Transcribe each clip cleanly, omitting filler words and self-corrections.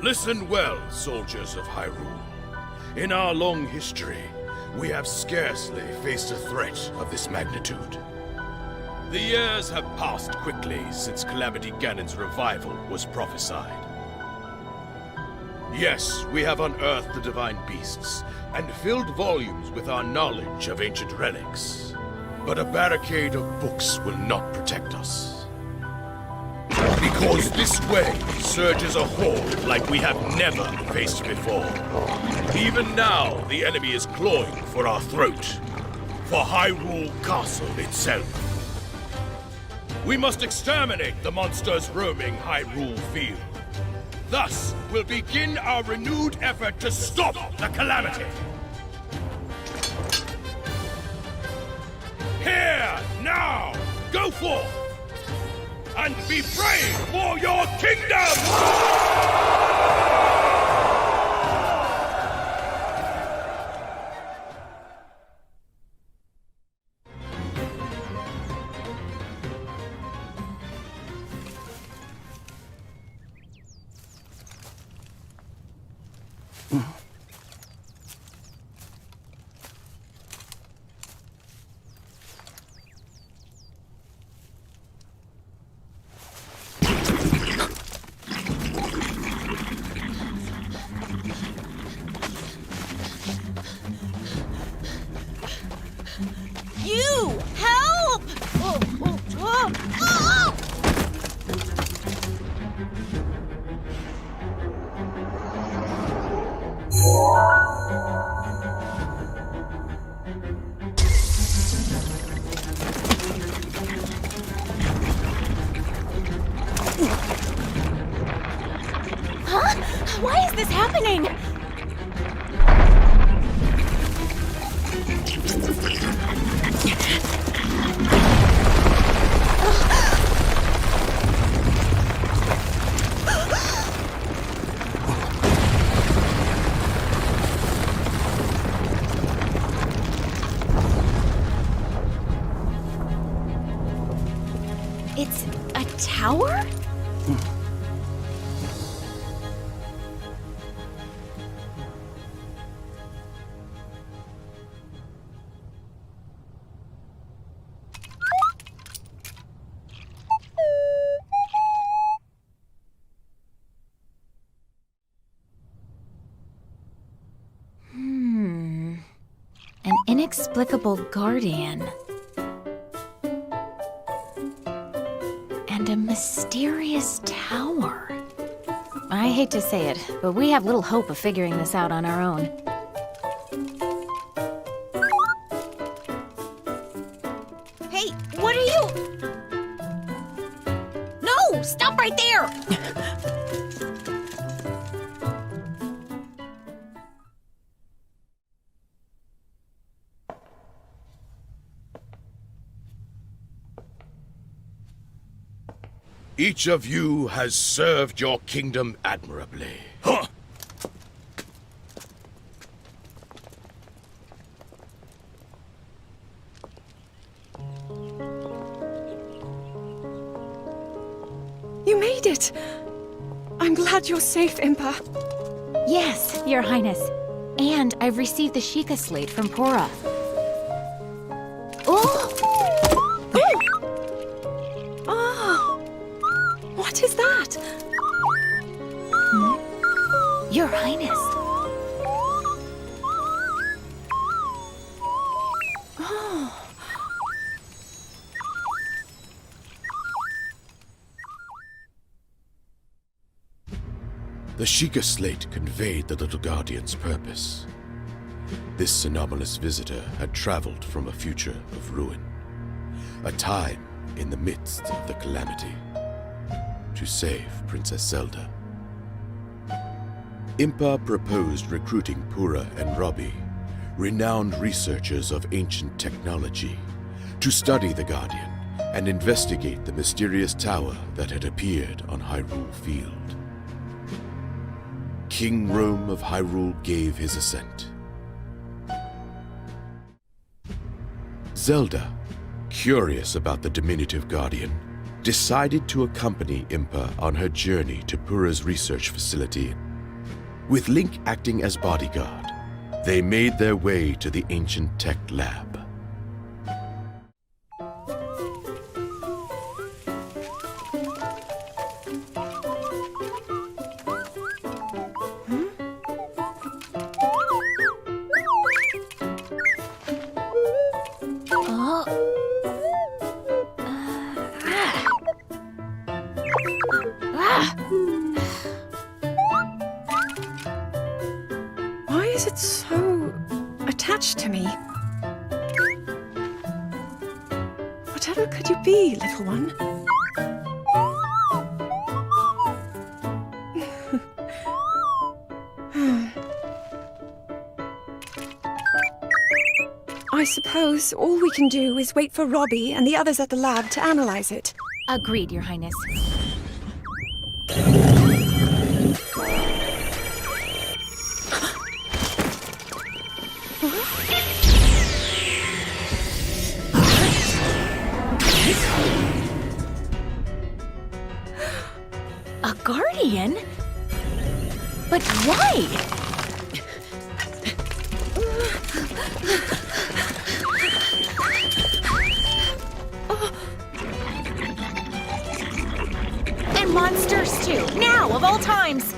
Listen well, soldiers of Hyrule. In our long history, we have scarcely faced a threat of this magnitude. The years have passed quickly since Calamity Ganon's revival was prophesied. Yes, we have unearthed the divine beasts and filled volumes with our knowledge of ancient relics. But a barricade of books will not protect us. Because this way surges a horde like we have never faced before. Even now, the enemy is clawing for our throat. For Hyrule Castle itself. We must exterminate the monsters roaming Hyrule Field. Thus, we'll begin our renewed effort to stop the Calamity. Here, now, go forth! And be brave for your kingdom! You! Help! Huh? Why is this happening? It's a tower? An inexplicable guardian. And a mysterious tower. I hate to say it, but we have little hope of figuring this out on our own. Hey, what are you? No! Stop right there! Each of you has served your kingdom admirably. Huh! You made it! I'm glad you're safe, Impa. Yes, Your Highness. And I've received the Sheikah slate from Pora. Oh! What is that? Your Highness. Oh. The Sheikah slate conveyed the little guardian's purpose. This anomalous visitor had traveled from a future of ruin, a time in the midst of the Calamity, to save Princess Zelda. Impa proposed recruiting Pura and Robbie, renowned researchers of ancient technology, to study the Guardian and investigate the mysterious tower that had appeared on Hyrule Field. King Rome of Hyrule gave his assent. Zelda, curious about the diminutive Guardian, decided to accompany Impa on her journey to Pura's research facility With Link acting as bodyguard, they made their way to the ancient tech lab. Why is it so attached to me? Whatever could you be, little one? I suppose all we can do is wait for Robbie and the others at the lab to analyze it. Agreed, Your Highness. A guardian? But why? And monsters too. Now, of all times.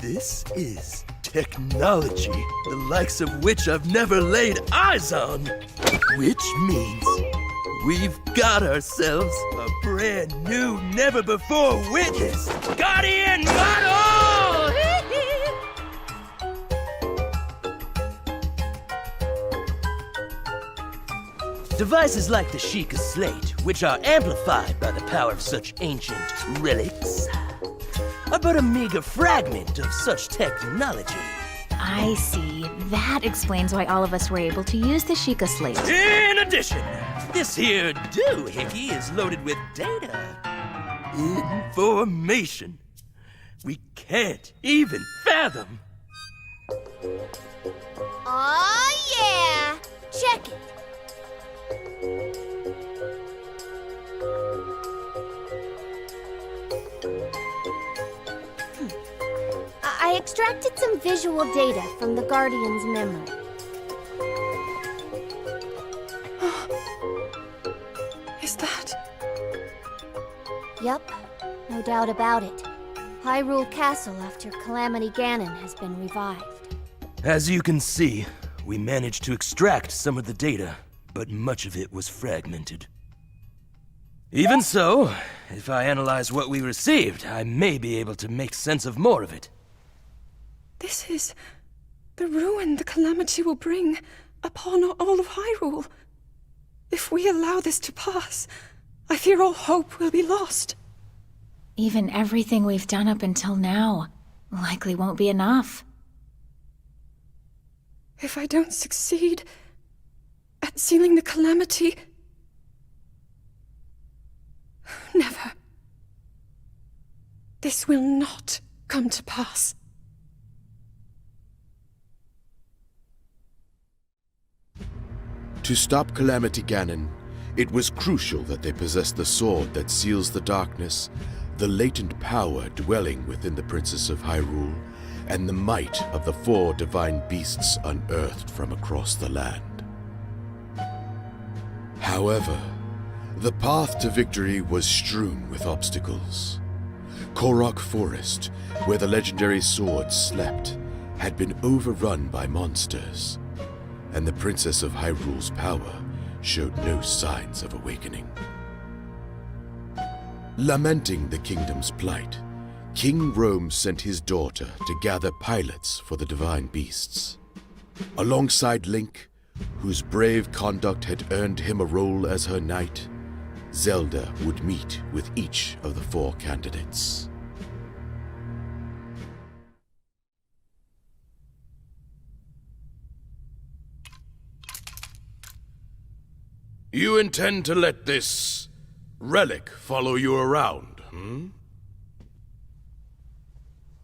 This is technology, the likes of which I've never laid eyes on. Which means we've got ourselves a brand new, never-before-witnessed Guardian model! Devices like the Sheikah Slate, which are amplified by the power of such ancient relics, are but a meager fragment of such technology. I see. That explains why all of us were able to use the Sheikah Slate. In addition, this here doohickey is loaded with data. Information we can't even fathom. Aw, yeah! Check it. I extracted some visual data from the Guardian's memory. Is that... Yup, no doubt about it. Hyrule Castle after Calamity Ganon has been revived. As you can see, we managed to extract some of the data, but much of it was fragmented. Even so, if I analyze what we received, I may be able to make sense of more of it. This is the ruin the Calamity will bring upon all of Hyrule. If we allow this to pass, I fear all hope will be lost. Even everything we've done up until now likely won't be enough. If I don't succeed at sealing the Calamity... Never. This will not come to pass. To stop Calamity Ganon, it was crucial that they possess the sword that seals the darkness, the latent power dwelling within the Princess of Hyrule, and the might of the 4 divine beasts unearthed from across the land. However, the path to victory was strewn with obstacles. Korok Forest, where the legendary sword slept, had been overrun by monsters, and the Princess of Hyrule's power showed no signs of awakening. Lamenting the kingdom's plight, King Rome sent his daughter to gather pilots for the divine beasts. Alongside Link, whose brave conduct had earned him a role as her knight, Zelda would meet with each of the 4 candidates. You intend to let this relic follow you around,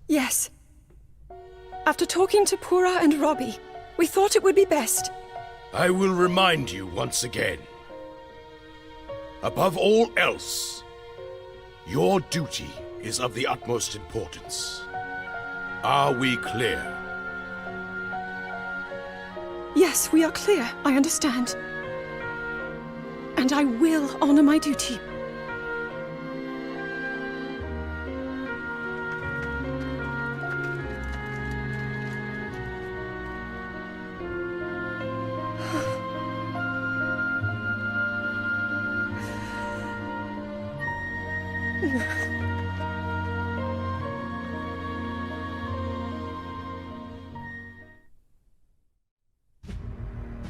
Yes. After talking to Pura and Robbie, we thought it would be best. I will remind you once again. Above all else, your duty is of the utmost importance. Are we clear? Yes, we are clear. I understand. And I will honor my duty.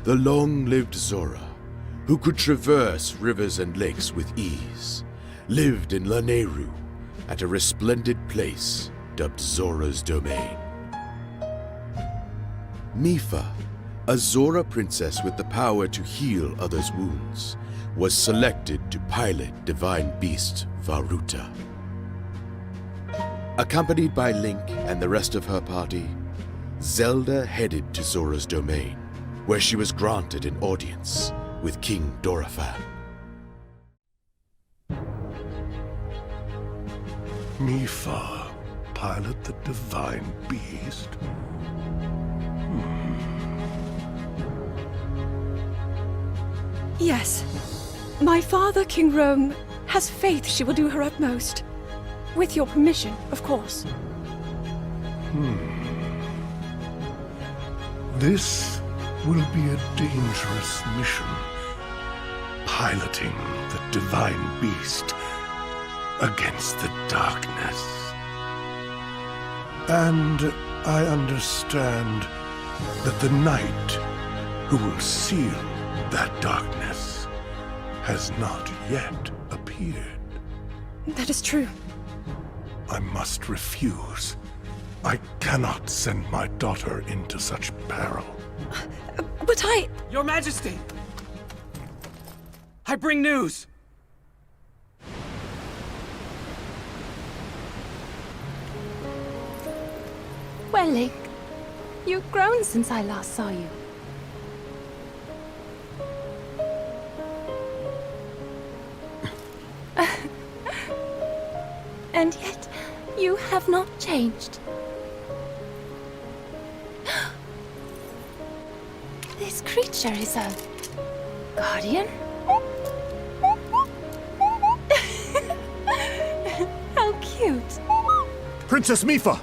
The long-lived Zora, who could traverse rivers and lakes with ease, lived in Lanayru, at a resplendent place dubbed Zora's Domain. Mipha, a Zora princess with the power to heal others' wounds, was selected to pilot divine beast Varuta. Accompanied by Link and the rest of her party, Zelda headed to Zora's Domain, where she was granted an audience with King Dorephan. Mipha, pilot the divine beast? Yes. My father, King Rome, has faith she will do her utmost. With your permission, of course. This will be a dangerous mission. Piloting the divine beast against the darkness. And I understand that the knight who will seal that darkness has not yet appeared. That is true. I must refuse. I cannot send my daughter into such peril. But Your Majesty! I bring news! Well, Link, you've grown since I last saw you. And yet, you have not changed. This creature is a guardian? How cute. Princess Mipha!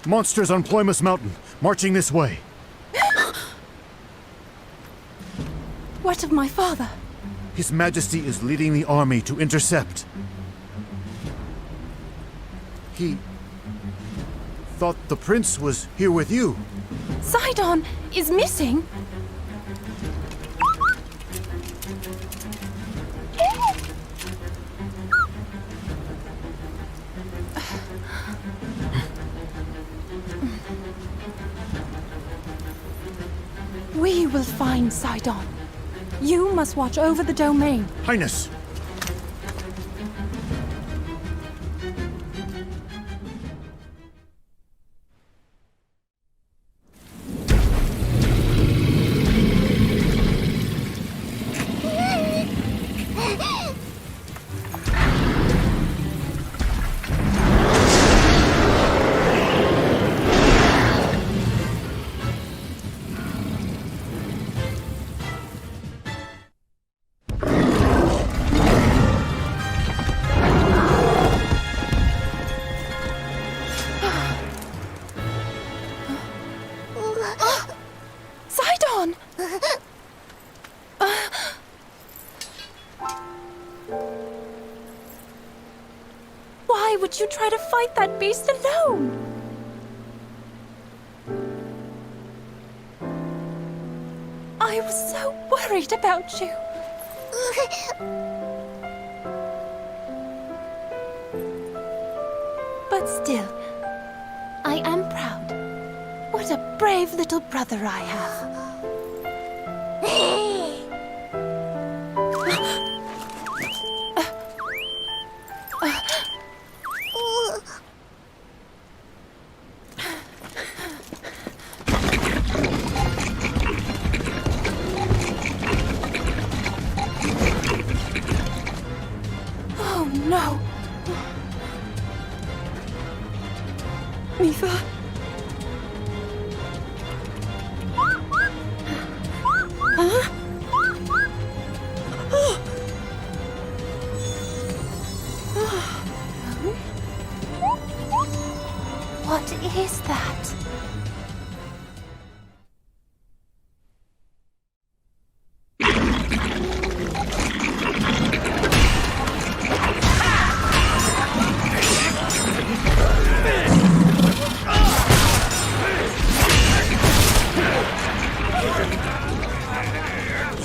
Monsters on Ploymus Mountain, marching this way. What of my father? His Majesty is leading the army to intercept. He thought the prince was here with you. Sidon is missing? We will find Sidon. You must watch over the domain. Highness! try to fight that beast alone. I was so worried about you. But still, I am proud. What a brave little brother I have. Oh no! Mifa? Huh? What is that?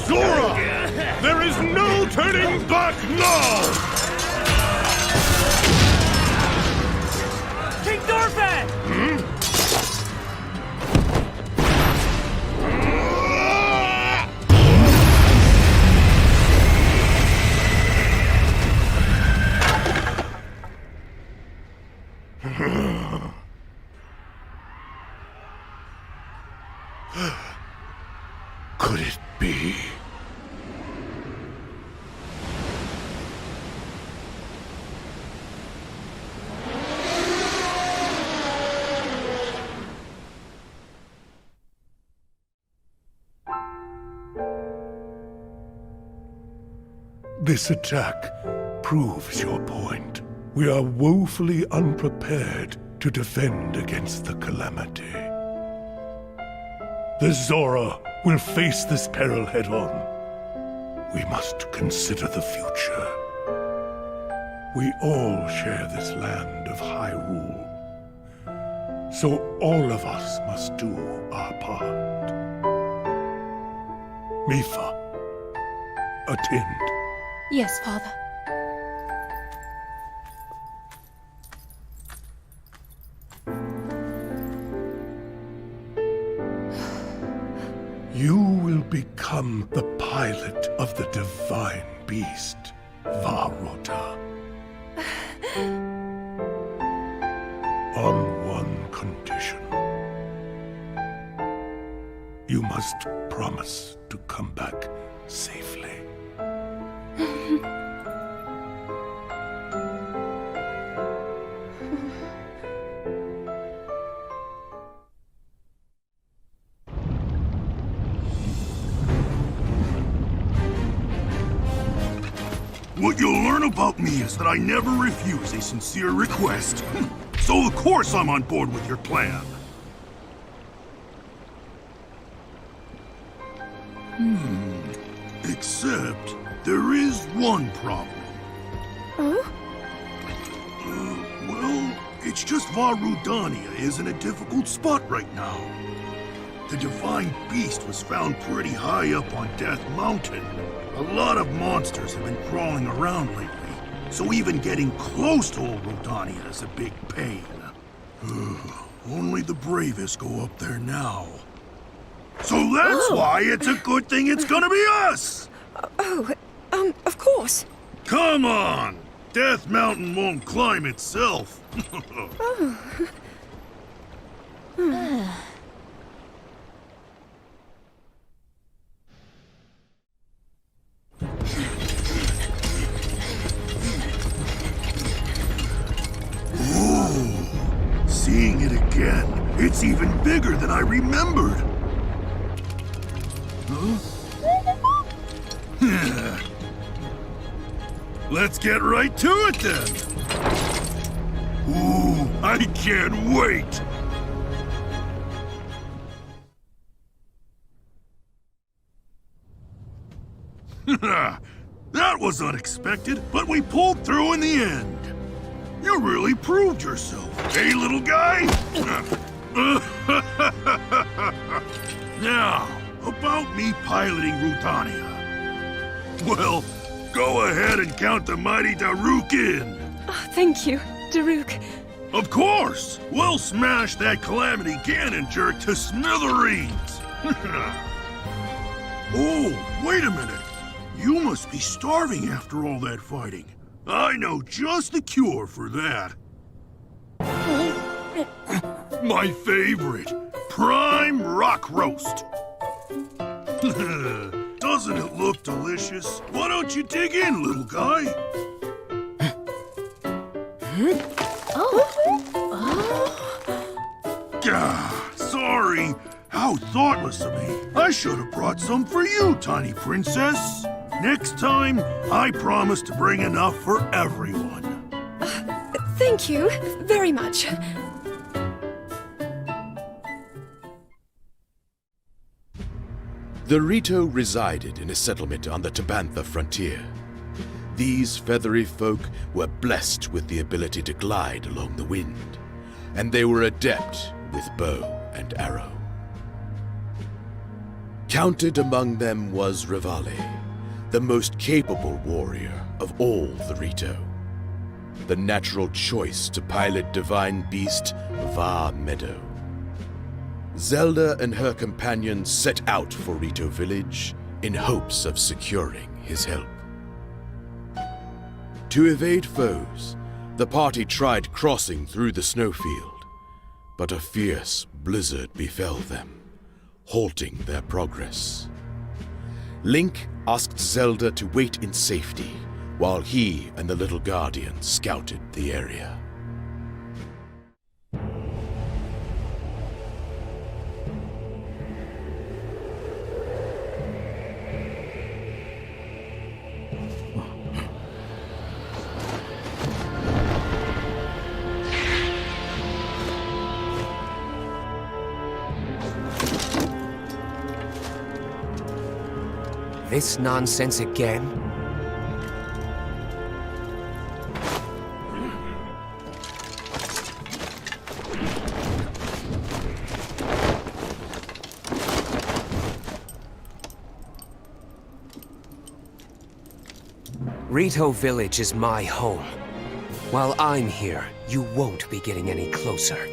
Zora! There is no turning back now! King Dorfan! Could it be? This attack proves your point. We are woefully unprepared to defend against the Calamity. The Zora will face this peril head-on. We must consider the future. We all share this land of Hyrule. So all of us must do our part. Mifa, attend. Yes, Father. You will become the pilot of the divine beast, Varota. On one condition. You must promise to come back safely. What you'll learn about me is that I never refuse a sincere request. So of course I'm on board with your plan. Except there is one problem. Oh? Well, it's just Varudania is in a difficult spot right now. The divine beast was found pretty high up on Death Mountain. A lot of monsters have been crawling around lately, so even getting close to old Rodania is a big pain. Only the bravest go up there now. So that's why it's a good thing it's gonna be us! Of course. Come on! Death Mountain won't climb itself. Seeing it again, it's even bigger than I remembered. Huh? Let's get right to it then. Ooh, I can't wait. That was unexpected, but we pulled through in the end. You really proved yourself, hey, little guy? Now, about me piloting Rutania. Well, go ahead and count the mighty Daruk in. Oh, thank you, Daruk. Of course! We'll smash that Calamity cannon jerk to smithereens! Oh, wait a minute. You must be starving after all that fighting. I know just the cure for that. My favorite, prime rock roast. Doesn't it look delicious? Why don't you dig in, little guy? Sorry. How thoughtless of me. I should have brought some for you, tiny princess. Next time, I promise to bring enough for everyone. Thank you very much. The Rito resided in a settlement on the Tabantha frontier. These feathery folk were blessed with the ability to glide along the wind, and they were adept with bow and arrow. Counted among them was Revale, the most capable warrior of all the Rito, the natural choice to pilot divine beast Va Meadow. Zelda and her companions set out for Rito Village in hopes of securing his help. To evade foes, the party tried crossing through the snowfield, but a fierce blizzard befell them, halting their progress. Link asked Zelda to wait in safety while he and the little guardian scouted the area. This nonsense again? Rito Village is my home. While I'm here, you won't be getting any closer.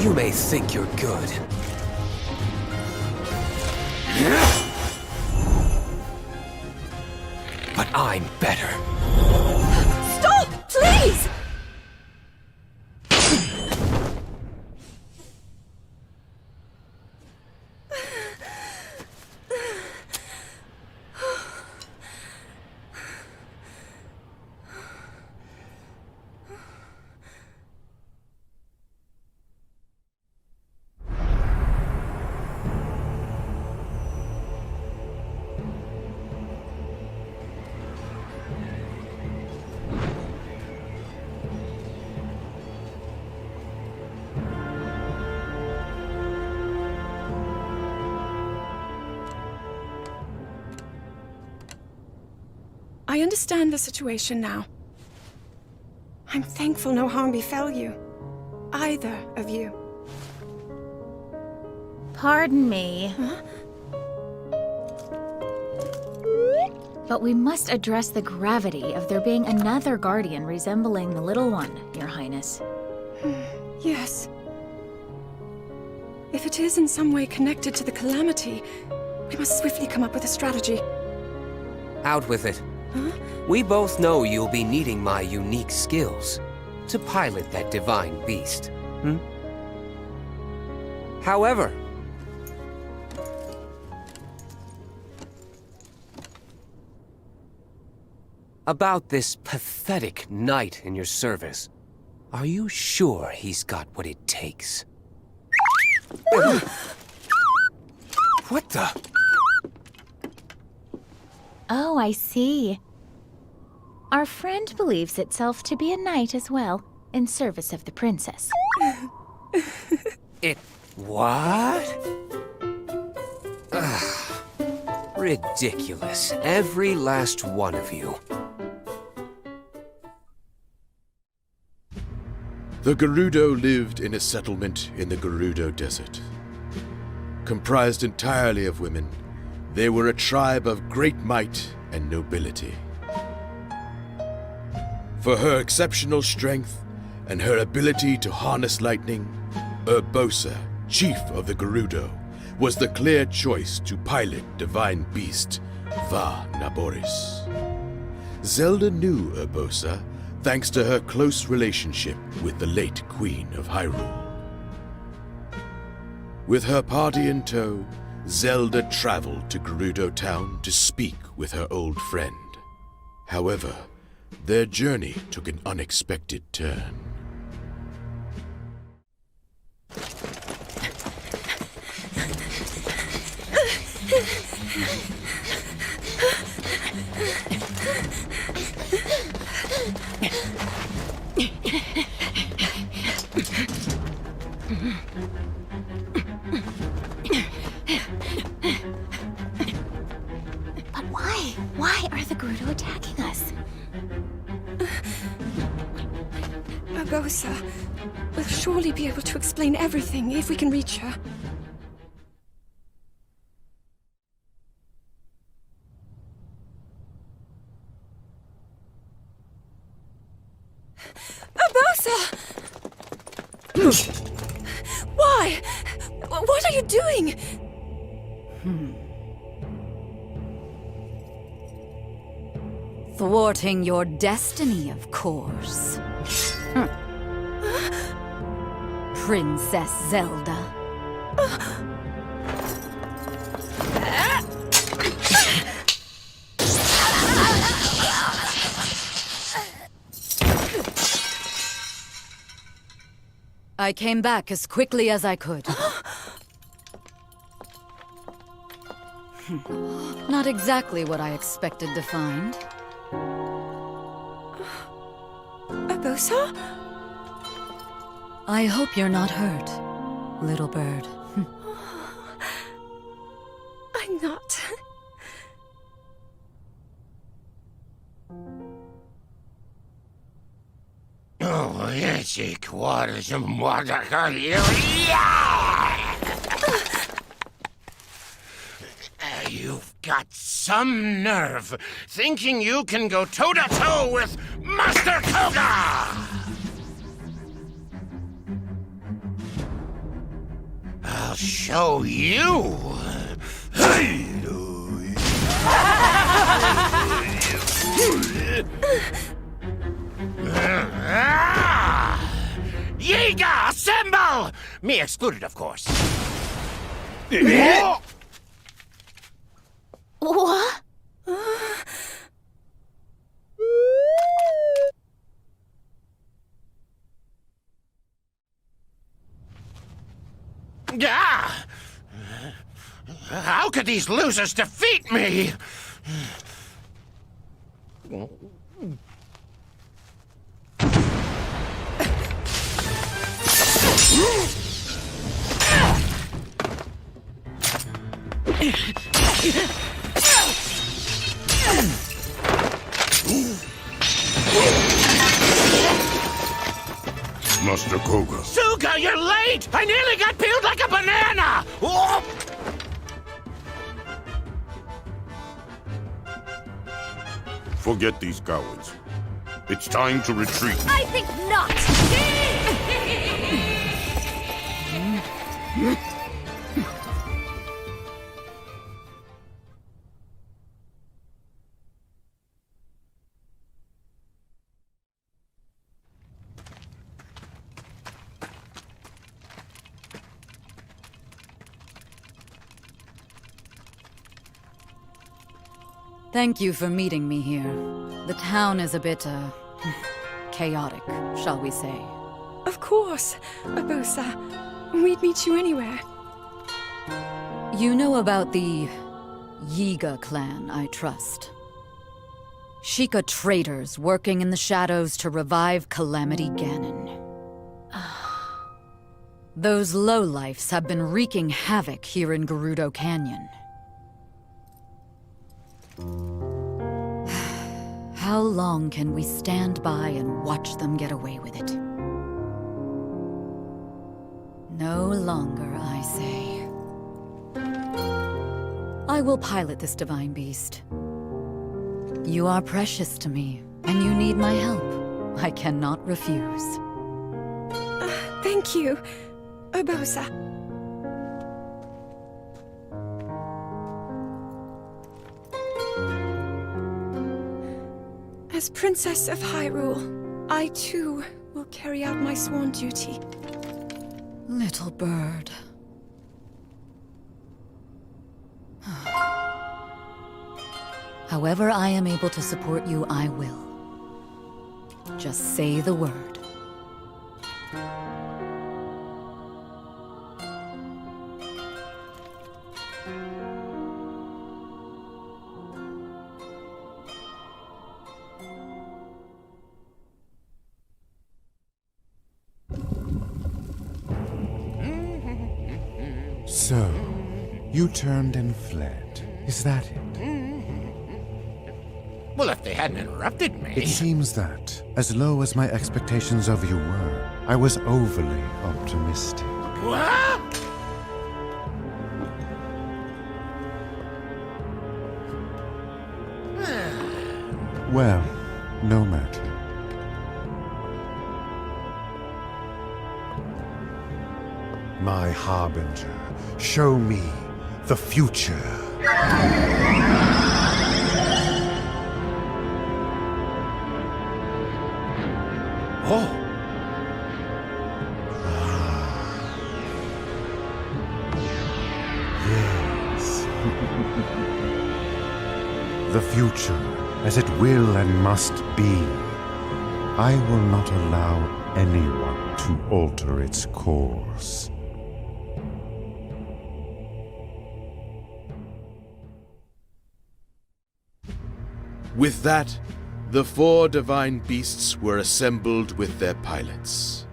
You may think you're good. But I'm better. Stop, please! I understand the situation now. I'm thankful no harm befell you. Either of you. Pardon me. Huh? But we must address the gravity of there being another guardian resembling the little one, Your Highness. Yes. If it is in some way connected to the Calamity, we must swiftly come up with a strategy. Out with it. Huh? We both know you'll be needing my unique skills to pilot that divine beast. However, about this pathetic knight in your service. Are you sure he's got what it takes? What the? Oh, I see. Our friend believes itself to be a knight as well, in service of the princess. What? Ugh. Ridiculous. Every last one of you. The Gerudo lived in a settlement in the Gerudo Desert. Comprised entirely of women, they were a tribe of great might and nobility. For her exceptional strength and her ability to harness lightning, Urbosa, chief of the Gerudo, was the clear choice to pilot divine beast Va Naboris. Zelda knew Urbosa thanks to her close relationship with the late Queen of Hyrule. With her party in tow, Zelda traveled to Gerudo Town to speak with her old friend. However, their journey took an unexpected turn. But why? Why are the Gerudo attacking us? Urbosa will surely be able to explain everything if we can reach her. Urbosa! Why? What are you doing? Thwarting your destiny, of course. Princess Zelda. I came back as quickly as I could. Not exactly what I expected to find. Urbosa? I hope you're not hurt, little bird. I'm not. You've got some nerve, thinking you can go toe-to-toe with Master Koga! I'll show you! Yiga, assemble! Me excluded, of course. What? Ah! How could these losers defeat me? Master Koga. Suga, you're late! I nearly got peeled like a banana! Oh! Forget these cowards. It's time to retreat. I think not! Thank you for meeting me here. The town is a bit, chaotic, shall we say. Of course, Urbosa. We'd meet you anywhere. You know about the Yiga clan, I trust. Sheikah traitors working in the shadows to revive Calamity Ganon. Those lowlifes have been wreaking havoc here in Gerudo Canyon. How long can we stand by and watch them get away with it? No longer, I say. I will pilot this divine beast. You are precious to me, and you need my help. I cannot refuse. Thank you, Urbosa. As Princess of Hyrule, I too will carry out my sworn duty. Little bird. However I am able to support you, I will. Just say the word. So, you turned and fled. Is that it? Well, if they hadn't interrupted me... It seems that, as low as my expectations of you were, I was overly optimistic. What? Well, no matter. My harbinger, show me the future. Oh! Yes. The future, as it will and must be. I will not allow anyone to alter its course. With that, the 4 divine beasts were assembled with their pilots.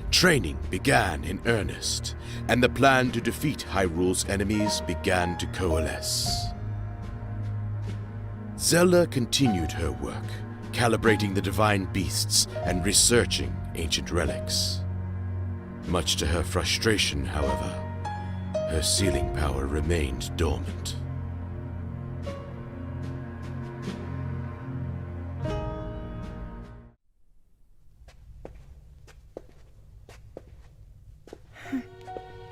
Training began in earnest, and the plan to defeat Hyrule's enemies began to coalesce. Zelda continued her work, calibrating the divine beasts and researching ancient relics. Much to her frustration, however, her sealing power remained dormant.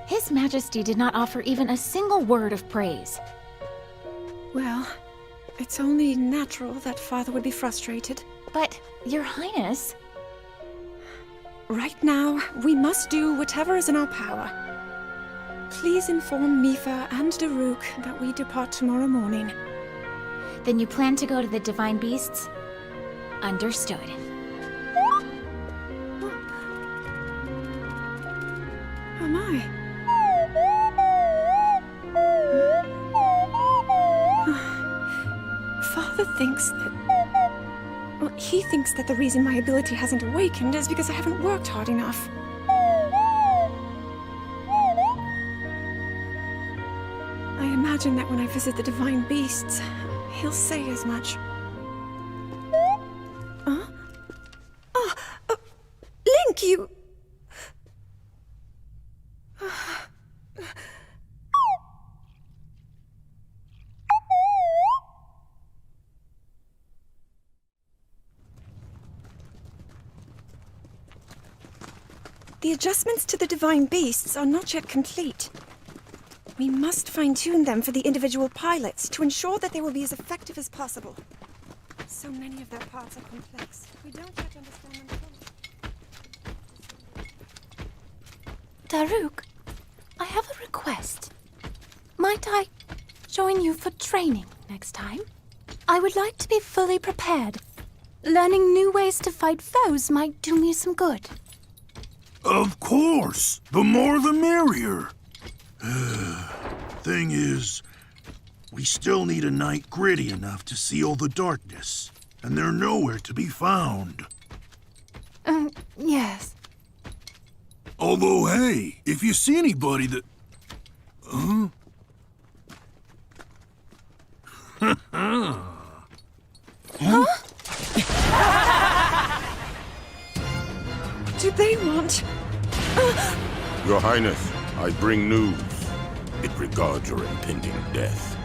His Majesty did not offer even a single word of praise. Well, it's only natural that Father would be frustrated. But, Your Highness... Right now, we must do whatever is in our power. Please inform Mipha and Daruk that we depart tomorrow morning. Then you plan to go to the Divine Beasts? Understood. Oh my. Father thinks that... Well, he thinks that the reason my ability hasn't awakened is because I haven't worked hard enough. I imagine that when I visit the Divine Beasts, he'll say as much. Huh? Oh, Link, you... The adjustments to the Divine Beasts are not yet complete. We must fine-tune them for the individual pilots to ensure that they will be as effective as possible. So many of their parts are complex. We don't yet understand them fully. Daruk, I have a request. Might I join you for training next time? I would like to be fully prepared. Learning new ways to fight foes might do me some good. Of course! The more the merrier. Thing is, we still need a night gritty enough to seal the darkness, and they're nowhere to be found. Yes. Although, hey, if you see anybody that... Huh? Huh? Do they want... Your Highness, I bring news. It regards your impending death.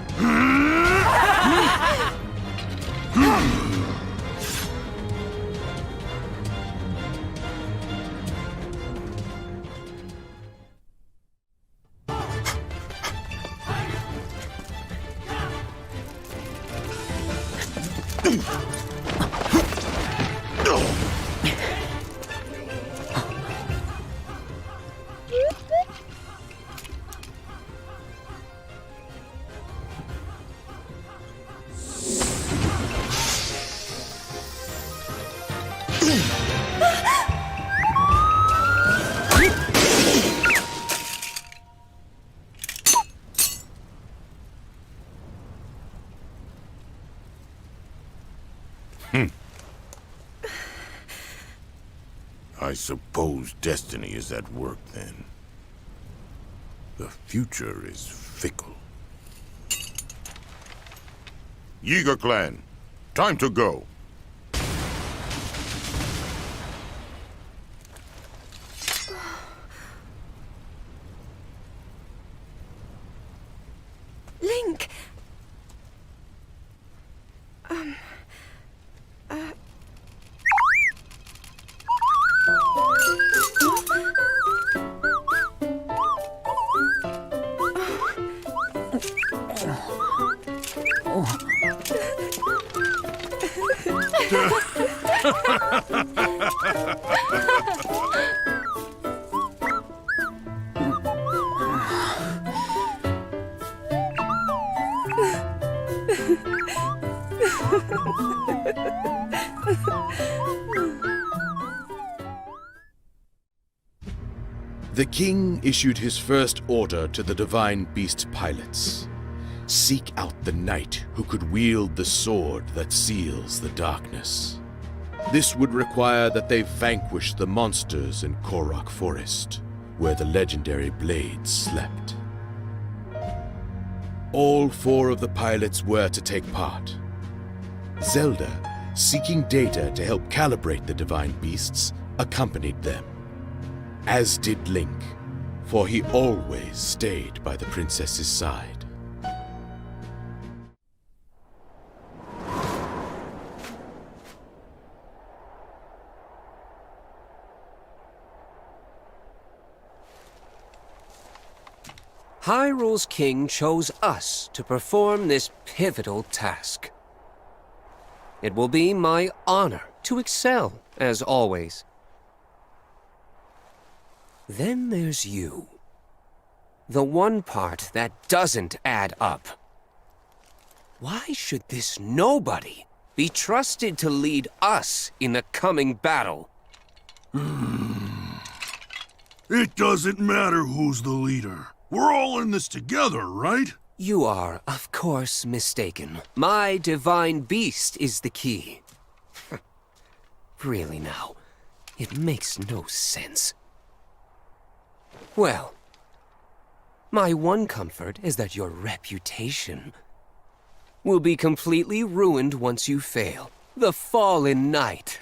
I suppose destiny is at work, then. The future is fickle. Yiga clan, time to go. Link! The king issued his first order to the divine beast pilots. Seek out the knight who could wield the sword that seals the darkness. This would require that they vanquish the monsters in Korok Forest, where the legendary blades slept. All 4 of the pilots were to take part. Zelda, seeking data to help calibrate the divine beasts, accompanied them. As did Link, for he always stayed by the princess's side. Hyrule's king chose us to perform this pivotal task. It will be my honor to excel, as always. Then there's you. The one part that doesn't add up. Why should this nobody be trusted to lead us in the coming battle? It doesn't matter who's the leader. We're all in this together, right? You are, of course, mistaken. My divine beast is the key. Really now, it makes no sense. Well, my one comfort is that your reputation will be completely ruined once you fail. The fallen knight.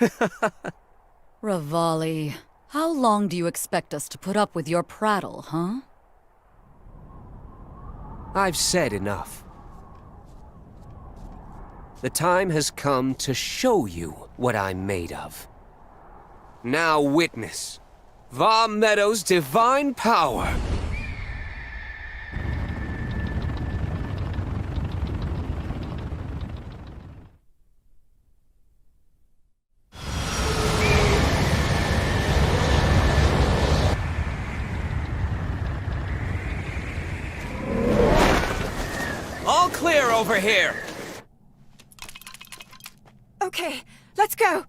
Revali, how long do you expect us to put up with your prattle, huh? I've said enough. The time has come to show you what I'm made of. Now witness Va Meadow's divine power. All clear over here. Okay, let's go.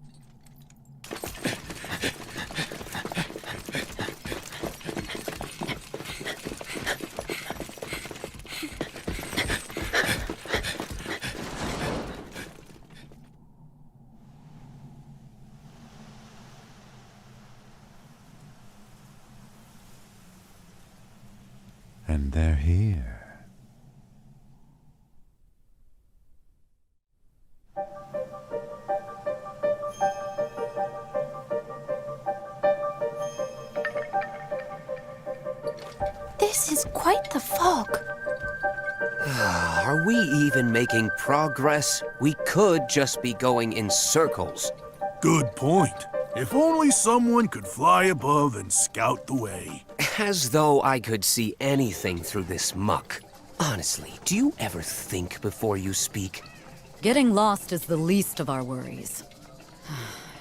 And they're here. This is quite the fog. Are we even making progress? We could just be going in circles. Good point. If only someone could fly above and scout the way. As though I could see anything through this muck. Honestly, do you ever think before you speak? Getting lost is the least of our worries.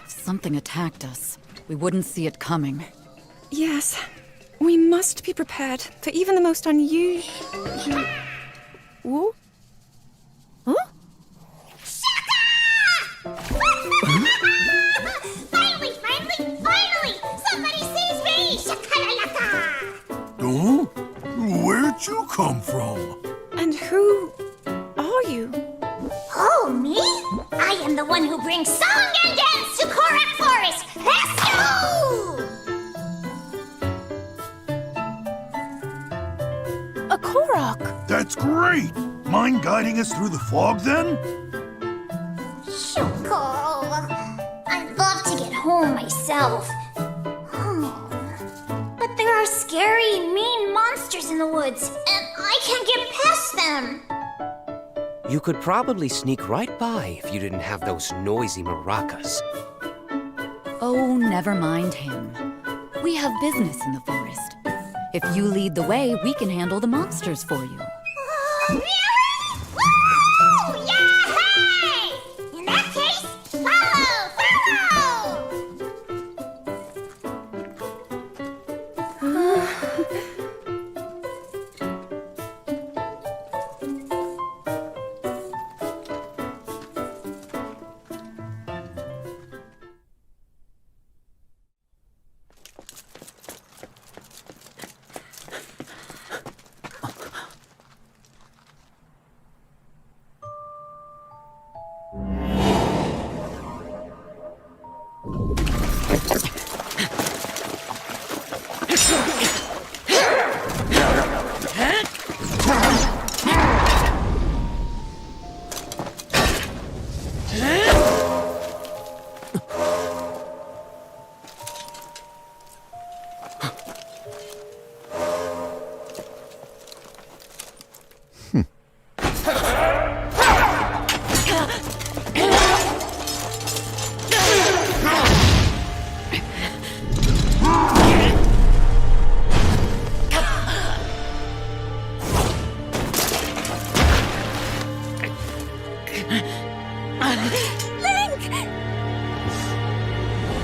If something attacked us, we wouldn't see it coming. Yes, we must be prepared for even the most unusual... Whoa? Huh? Finally! Somebody sees me! Shakalaka! Oh? Where'd you come from? And who are you? Oh, me? I am the one who brings song and dance to Korak Forest! Let's go! A Korok! That's great! Mind guiding us through the fog, then? Shoko! I'd love to get home myself. But there are scary, mean monsters in the woods, and I can't get past them. You could probably sneak right by if you didn't have those noisy maracas. Oh, never mind him. We have business in the forest. If you lead the way, we can handle the monsters for you. Woo! Yay! In that case, follow!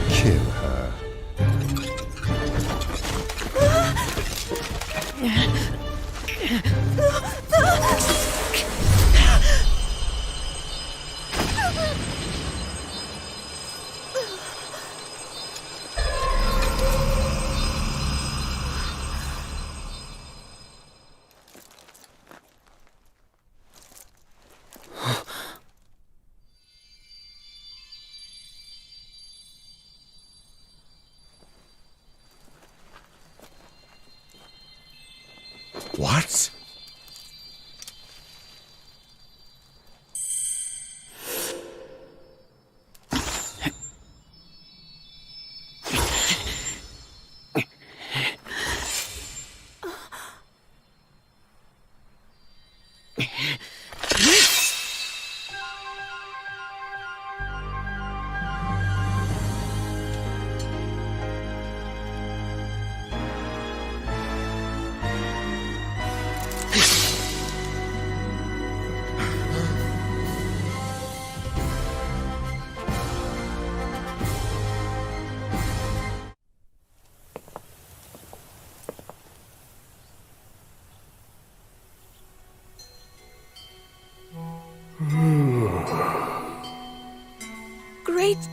Kill her. What?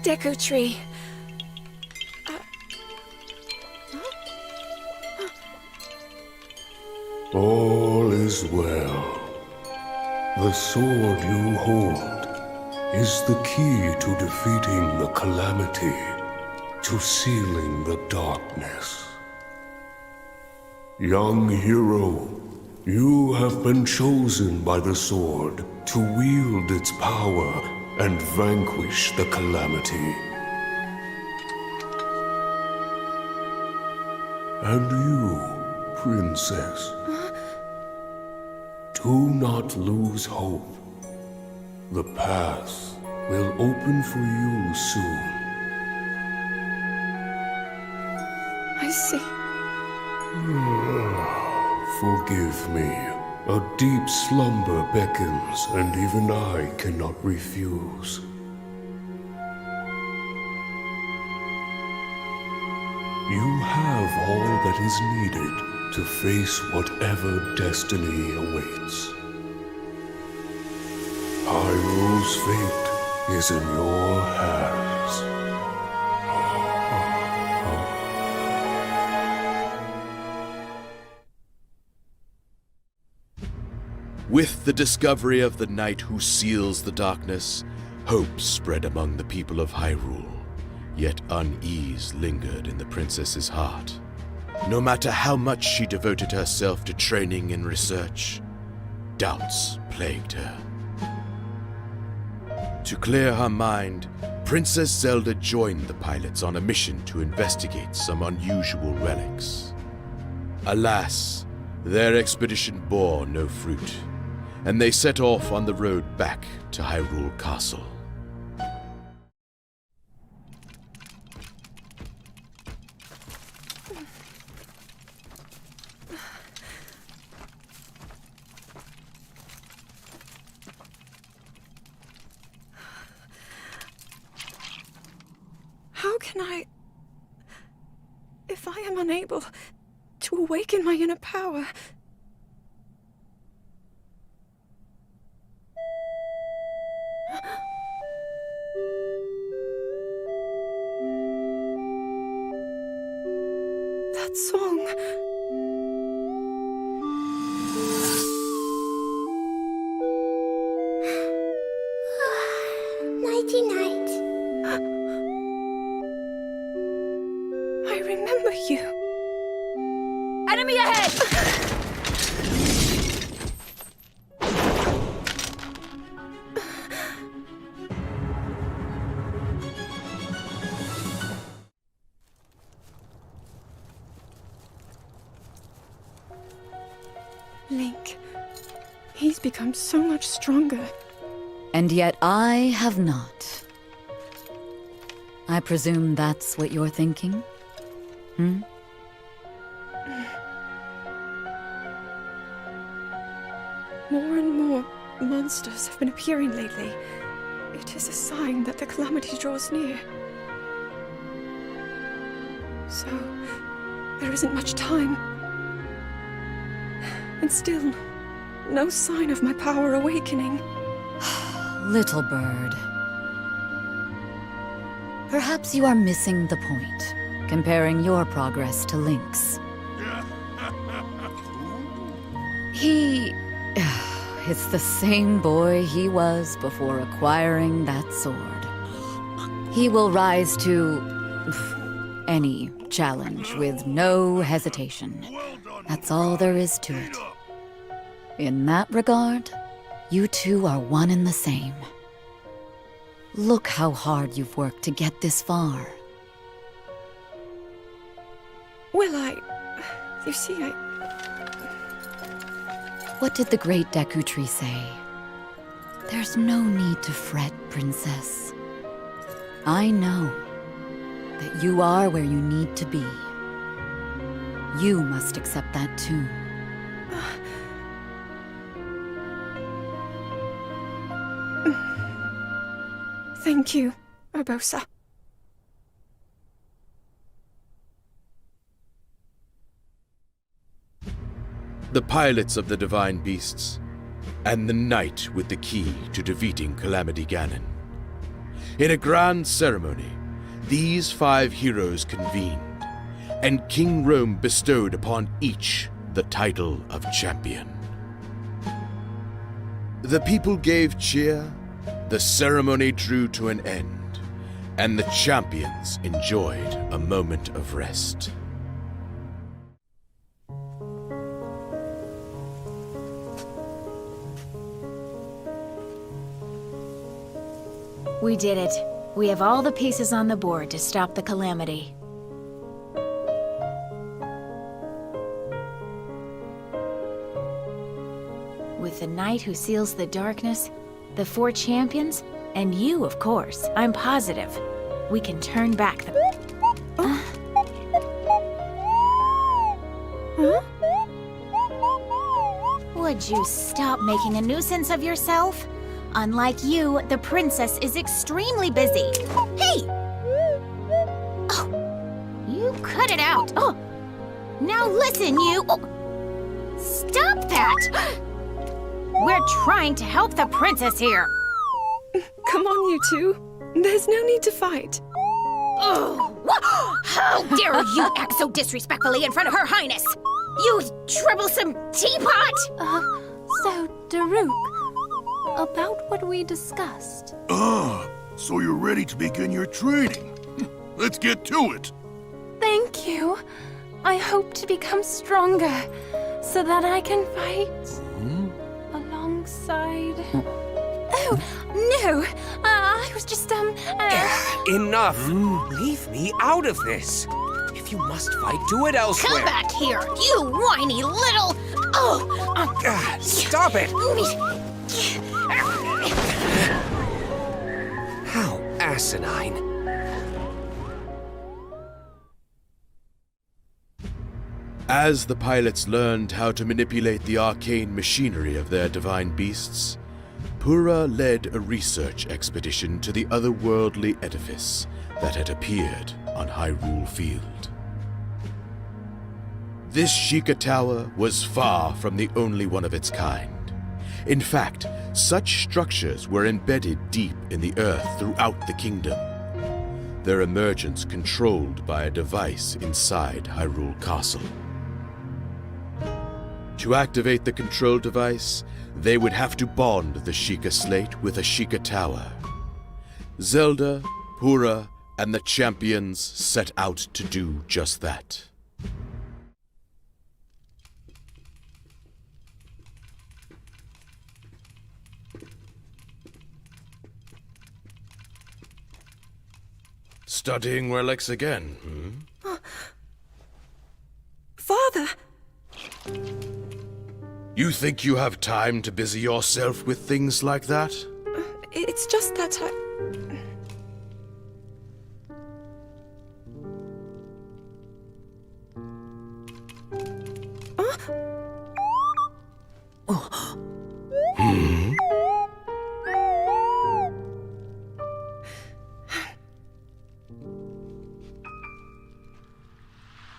Deku Tree. All is well. The sword you hold is the key to defeating the Calamity, to sealing the darkness. Young hero, you have been chosen by the sword to wield its power and vanquish the Calamity. And you, Princess, do not lose hope. The path will open for you soon. I see. Forgive me. A deep slumber beckons, and even I cannot refuse. You have all that is needed to face whatever destiny awaits. Hyrule's fate is in your hands. With the discovery of the knight who seals the darkness, hope spread among the people of Hyrule. Yet unease lingered in the princess's heart. No matter how much she devoted herself to training and research, doubts plagued her. To clear her mind, Princess Zelda joined the pilots on a mission to investigate some unusual relics. Alas, their expedition bore no fruit, and they set off on the road back to Hyrule Castle. How can I... If I am unable to awaken my inner power... That song... Nighty-night. I remember you. Enemy ahead! Link. He's become so much stronger. And yet I have not. I presume that's what you're thinking? Hmm? More and more monsters have been appearing lately. It is a sign that the Calamity draws near. So, there isn't much time. And still, no sign of my power awakening. Little bird. Perhaps you are missing the point, comparing your progress to Link's. It's the same boy he was before acquiring that sword. He will rise to any challenge with no hesitation. That's all there is to it. In that regard, you two are one and the same. Look how hard you've worked to get this far. Well, you see, What did the great Deku Tree say? There's no need to fret, Princess. I know that you are where you need to be. You must accept that too. Thank you, Urbosa. The pilots of the divine beasts, and the knight with the key to defeating Calamity Ganon. In a grand ceremony, these 5 heroes convened, and King Rome bestowed upon each the title of champion. The people gave cheer, the ceremony drew to an end, and the champions enjoyed a moment of rest. We did it. We have all the pieces on the board to stop the Calamity. With the Knight who seals the darkness, the 4 champions, and you, of course, I'm positive, we can turn back the... Would you stop making a nuisance of yourself? Unlike you, the princess is extremely busy. Hey! Oh, you cut it out. Oh, now listen, you... Oh. Stop that! We're trying to help the princess here. Come on, you two. There's no need to fight. Oh, how dare you act so disrespectfully in front of Her Highness! You troublesome teapot! So, Daruk, about what we discussed. So you're ready to begin your training. Let's get to it. Thank you. I hope to become stronger so that I can fight alongside... Oh, no! I was just, Enough! Leave me out of this! If you must fight, do it elsewhere! Come back here, you whiny little... Oh! Stop it! How asinine. As the pilots learned how to manipulate the arcane machinery of their divine beasts, Pura led a research expedition to the otherworldly edifice that had appeared on Hyrule Field. This Sheikah Tower was far from the only one of its kind. In fact, such structures were embedded deep in the earth throughout the kingdom, their emergence controlled by a device inside Hyrule Castle. To activate the control device, they would have to bond the Sheikah Slate with a Sheikah Tower. Zelda, Pura, and the champions set out to do just that. Studying relics again, Father! You think you have time to busy yourself with things like that? It's just that I...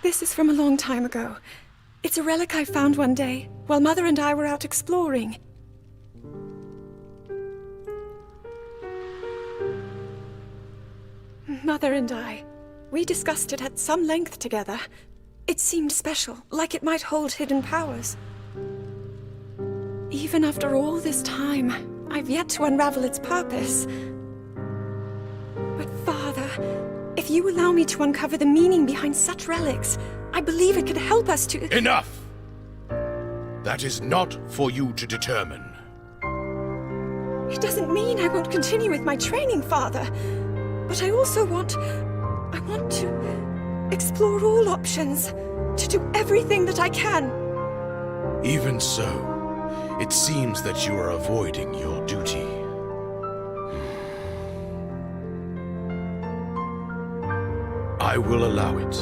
This is from a long time ago. It's a relic I found one day, while Mother and I were out exploring. Mother and I, we discussed it at some length together. It seemed special, like it might hold hidden powers. Even after all this time, I've yet to unravel its purpose. But Father, if you allow me to uncover the meaning behind such relics, I believe it could help us to... Enough! That is not for you to determine. It doesn't mean I won't continue with my training, Father. But I also want to explore all options, to do everything that I can. Even so, it seems that you are avoiding your duty. I will allow it,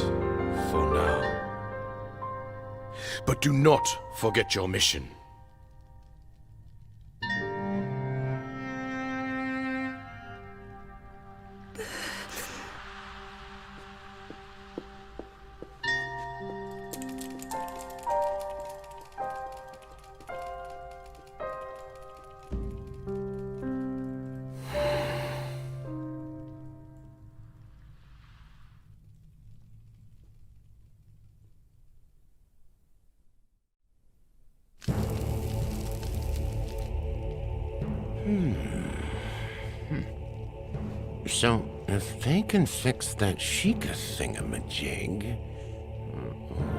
for now. But do not forget your mission. So, if they can fix that Sheikah thingamajig,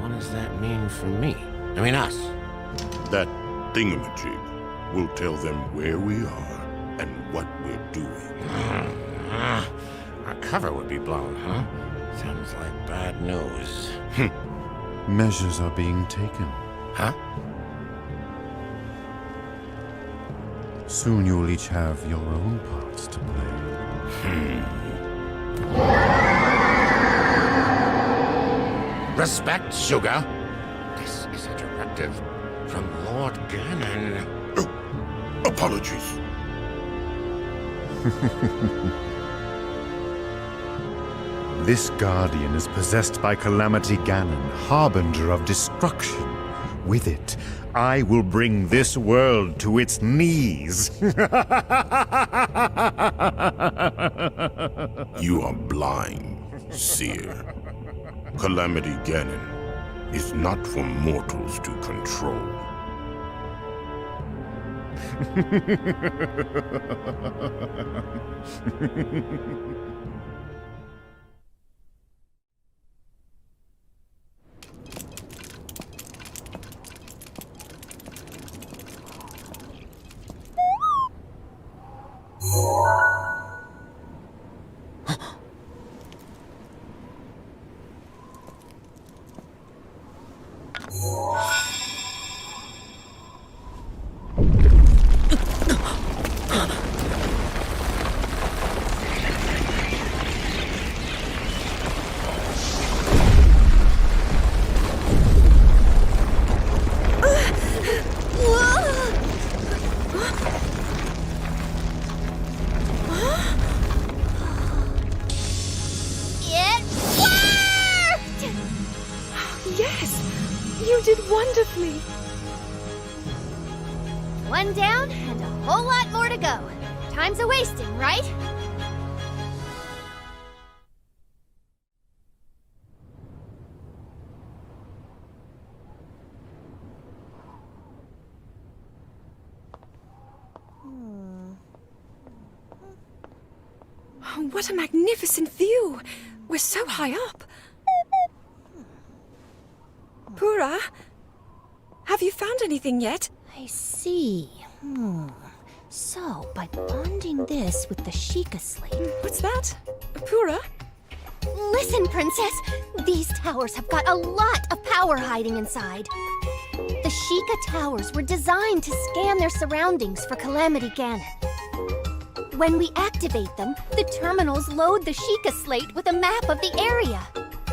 what does that mean for me? I mean us. That thingamajig will tell them where we are and what we're doing. Our cover would be blown, huh? Sounds like bad news. Measures are being taken. Huh? Soon you'll each have your own parts to play. Respect, Sugar. This is a directive from Lord Ganon. Oh, apologies. This guardian is possessed by Calamity Ganon, harbinger of destruction. With it, I will bring this world to its knees. You are blind, Seer. Calamity Ganon is not for mortals to control. You did wonderfully! One down and a whole lot more to go. Time's a-wasting, right? Oh, what a magnificent view! We're so high up. Pura, have you found anything yet? I see. So, by bonding this with the Sheikah slate... What's that? Pura? Listen, Princess! These towers have got a lot of power hiding inside. The Sheikah towers were designed to scan their surroundings for Calamity Ganon. When we activate them, the terminals load the Sheikah slate with a map of the area.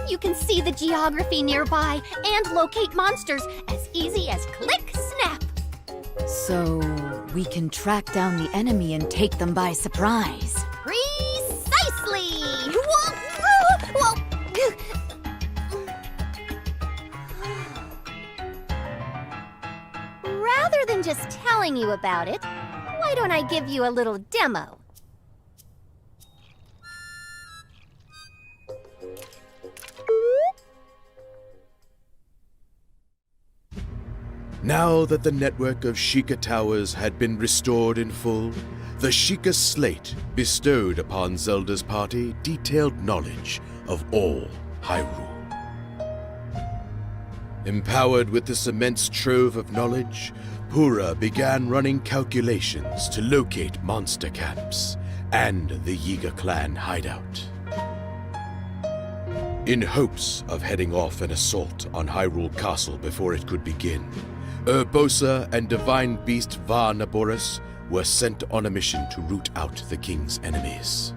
You can see the geography nearby and locate monsters as easy as click, snap. So, we can track down the enemy and take them by surprise. Precisely! Rather than just telling you about it, why don't I give you a little demo? Now that the network of Sheikah towers had been restored in full, the Sheikah slate bestowed upon Zelda's party detailed knowledge of all Hyrule. Empowered with this immense trove of knowledge, Pura began running calculations to locate monster camps and the Yiga clan hideout. In hopes of heading off an assault on Hyrule Castle before it could begin, Urbosa and Divine Beast Va Naboris were sent on a mission to root out the king's enemies.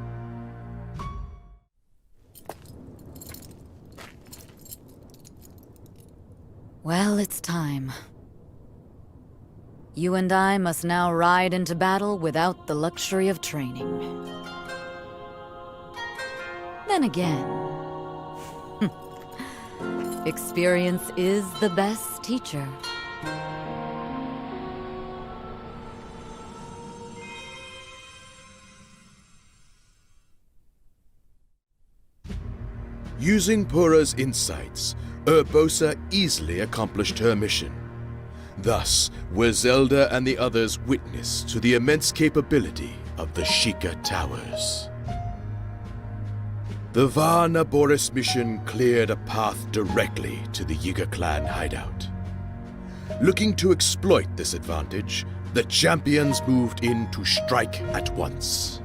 Well, it's time. You and I must now ride into battle without the luxury of training. Then again, experience is the best teacher. Using Pura's insights, Urbosa easily accomplished her mission. Thus were Zelda and the others witness to the immense capability of the Sheikah Towers. The Varna Boris mission cleared a path directly to the Yiga clan hideout. Looking to exploit this advantage, the champions moved in to strike at once.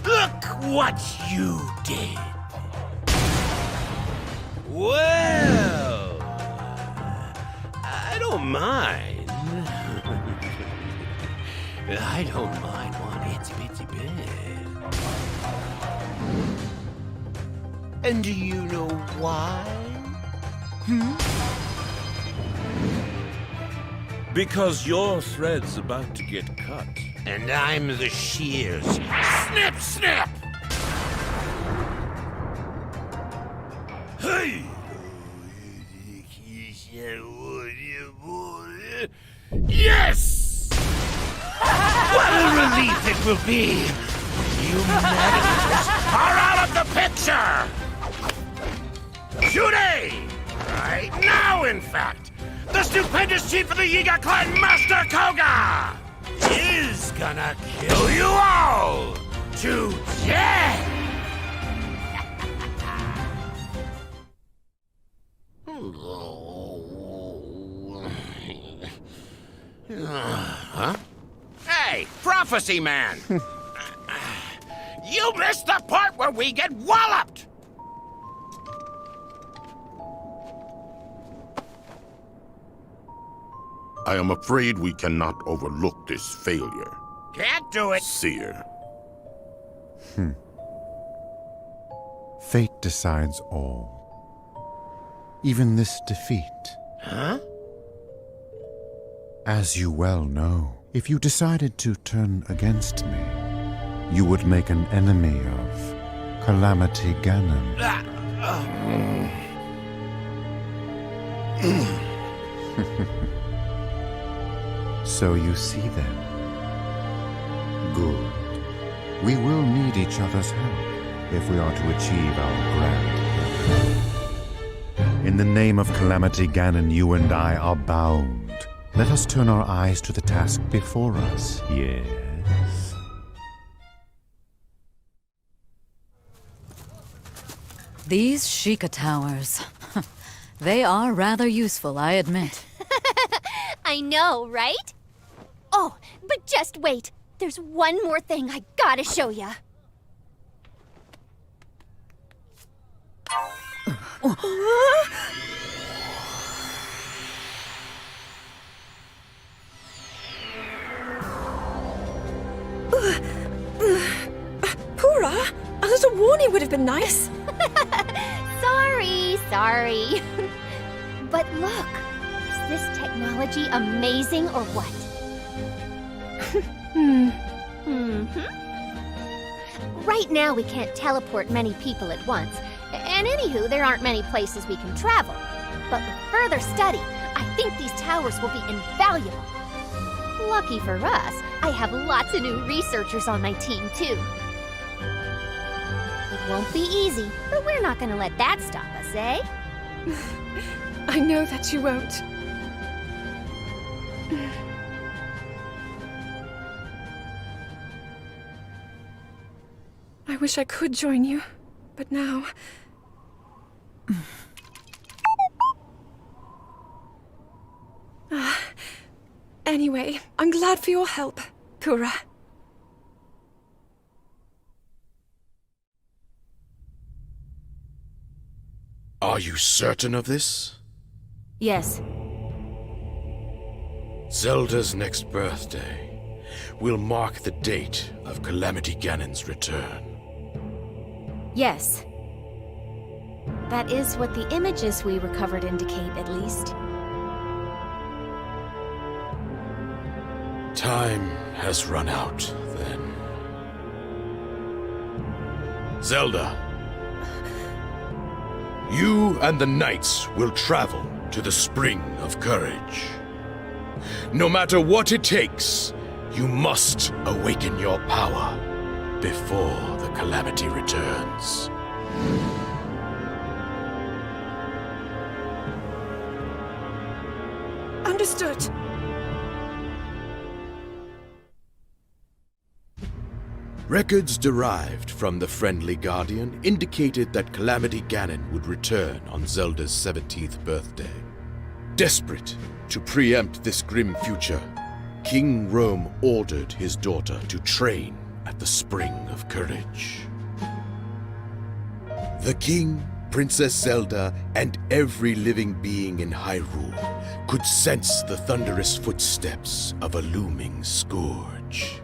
Look what you did! Well, I don't mind. I don't mind one itsy bitsy bit. And do you know why? Because your thread's about to get cut. And I'm the shears. Snip, snip! Hey! Yes! What a relief it will be! You navigators are out of the picture! Today! Right now, in fact! The stupendous chief of the Yiga clan, Master Koga! Is gonna kill you all to death! Huh? Hey, prophecy man! You missed the part where we get walloped! I am afraid we cannot overlook this failure. Can't do it! Seer. Fate decides all. Even this defeat. Huh? As you well know, if you decided to turn against me, you would make an enemy of Calamity Ganon. So you see then. Good. We will need each other's help if we are to achieve our grand purpose. In the name of Calamity Ganon, you and I are bound. Let us turn our eyes to the task before us, yes? These Sheikah Towers. They are rather useful, I admit. I know, right? Oh, but just wait. There's one more thing I gotta show ya. Pura, a little warning would have been nice. Sorry. But look, is this technology amazing or what? Right now we can't teleport many people at once. And anywho, there aren't many places we can travel. But with further study, I think these towers will be invaluable. Lucky for us, I have lots of new researchers on my team, too. It won't be easy, but we're not gonna let that stop us, eh? I know that you won't. I wish I could join you, but now... Anyway, I'm glad for your help, Pura. Are you certain of this? Yes. Zelda's next birthday will mark the date of Calamity Ganon's return. Yes. That is what the images we recovered indicate, at least. Time has run out, then. Zelda, you and the knights will travel to the Spring of Courage. No matter what it takes, You must awaken your power before the Calamity returns. Understood. Records derived from the Friendly Guardian indicated that Calamity Ganon would return on Zelda's 17th birthday. Desperate to preempt this grim future, King Rome ordered his daughter to train at the Spring of Courage. The king, Princess Zelda, and every living being in Hyrule could sense the thunderous footsteps of a looming scourge.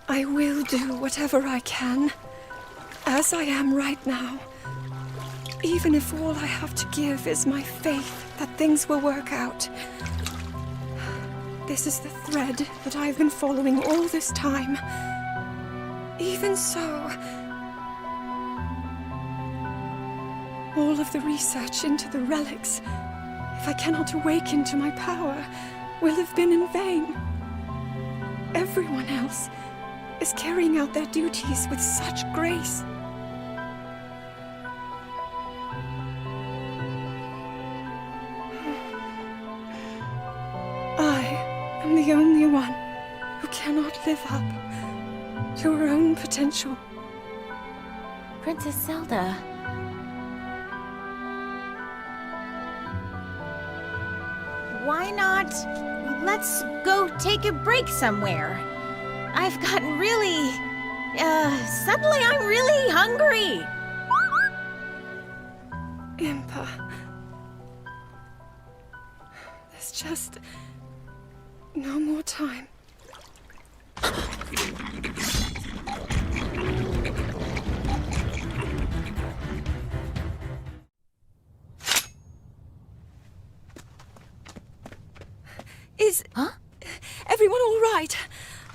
I will do whatever I can, as I am right now. Even if all I have to give is my faith that things will work out. This is the thread that I've been following all this time. Even so, all of the research into the relics, if I cannot awaken to my power, will have been in vain. Everyone else is carrying out their duties with such grace. I am the only one who cannot live up to her own potential. Princess Zelda. Why not? Let's go take a break somewhere. I've gotten really... suddenly I'm really hungry. Impa. There's just no more time. Is everyone all right?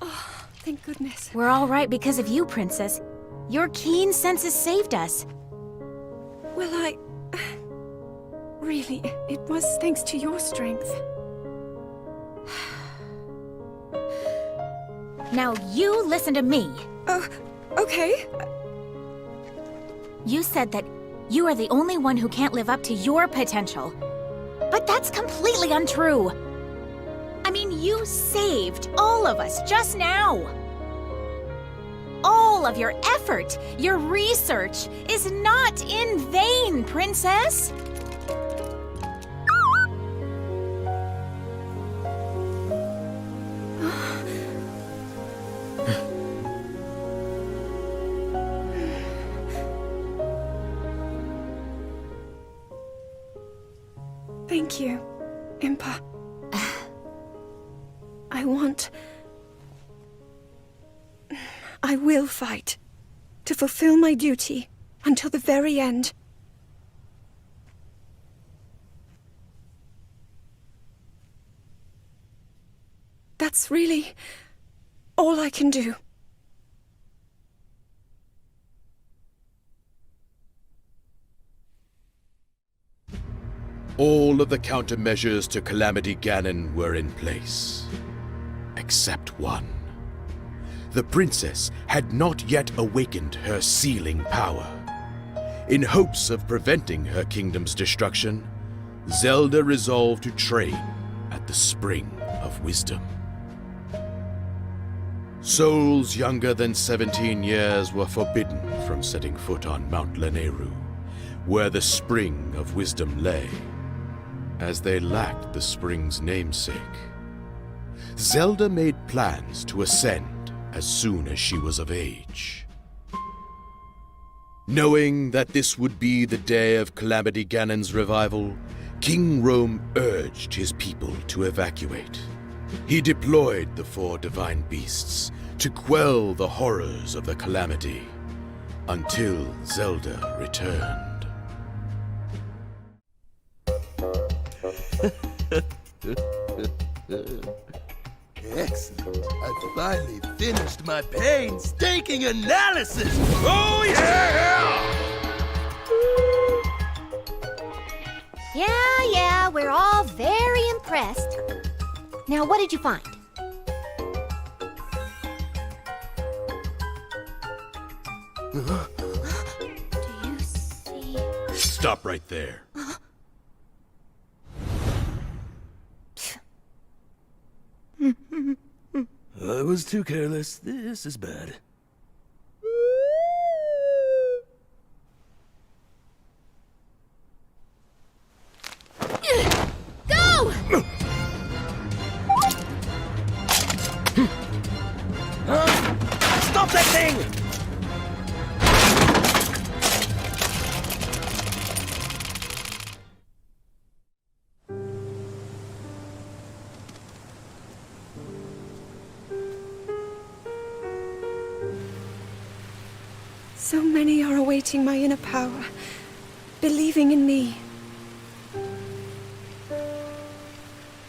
Oh, thank goodness. We're all right because of you, Princess. Your keen senses saved us. Well, really, it was thanks to your strength. Now you listen to me. Okay. You said that you are the only one who can't live up to your potential. But that's completely untrue. I mean, you saved all of us just now. All of your effort, your research, is not in vain, Princess. Thank you, Impa. I will fight to fulfill my duty until the very end. That's really all I can do. All of the countermeasures to Calamity Ganon were in place, except one. The princess had not yet awakened her sealing power. In hopes of preventing her kingdom's destruction, Zelda resolved to train at the Spring of Wisdom. Souls younger than 17 years were forbidden from setting foot on Mount Lanayru, where the Spring of Wisdom lay, as they lacked the spring's namesake. Zelda made plans to ascend as soon as she was of age. Knowing that this would be the day of Calamity Ganon's revival, King Rome urged his people to evacuate. He deployed the 4 divine beasts to quell the horrors of the Calamity until Zelda returned. Excellent. I finally finished my painstaking analysis. Oh, yeah! Yeah, we're all very impressed rest. Now, what did you find? Do you see? Stop right there. I was too careless. This is bad. Go! Stop that thing! So many are awaiting my inner power, believing in me.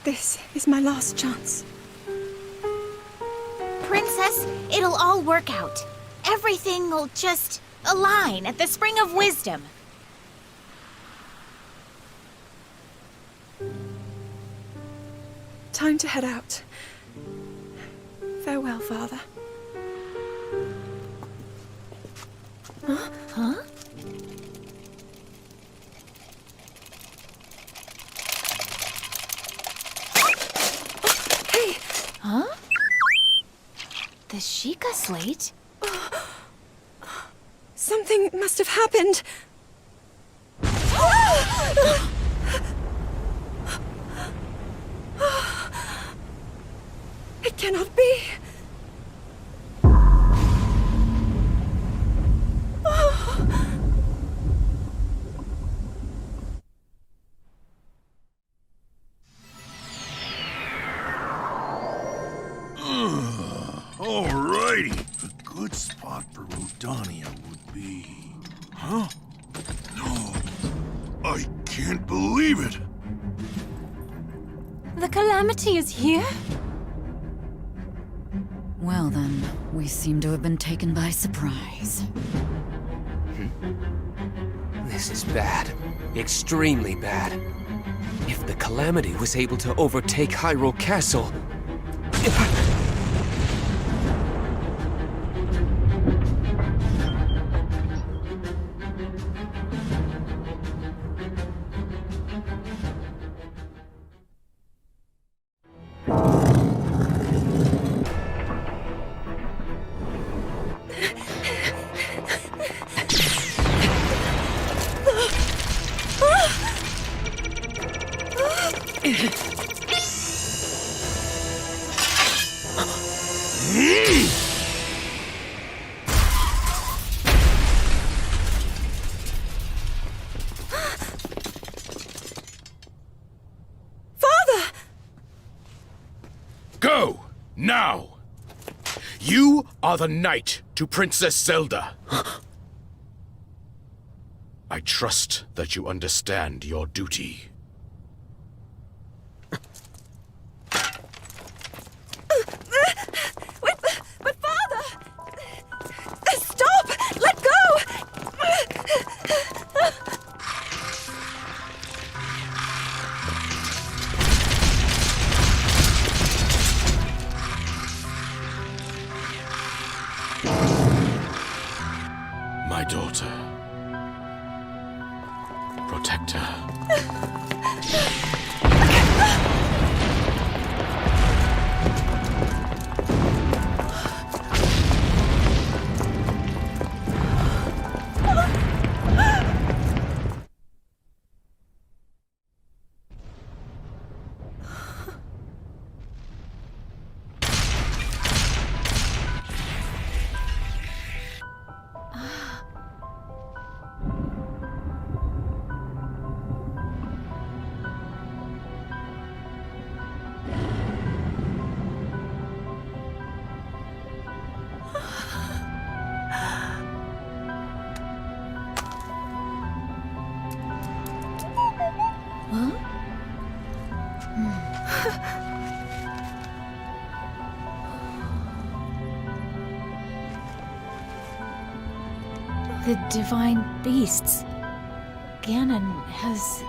This is my last chance. Princess, it'll all work out. Everything will just align at the Spring of Wisdom. Time to head out. Farewell, Father. Huh? Hey! Huh? The Sheikah slate? Something must have happened. It cannot be. Alrighty. A good spot for Rodania would be... Huh? No. I can't believe it. The Calamity is here? Well then, we seem to have been taken by surprise. This is bad. Extremely bad. If the Calamity was able to overtake Hyrule Castle... Go! Now! You are the knight to Princess Zelda. I trust that you understand your duty. But Father! Stop! Let go! My daughter. Protect her. The divine beasts. Ganon has...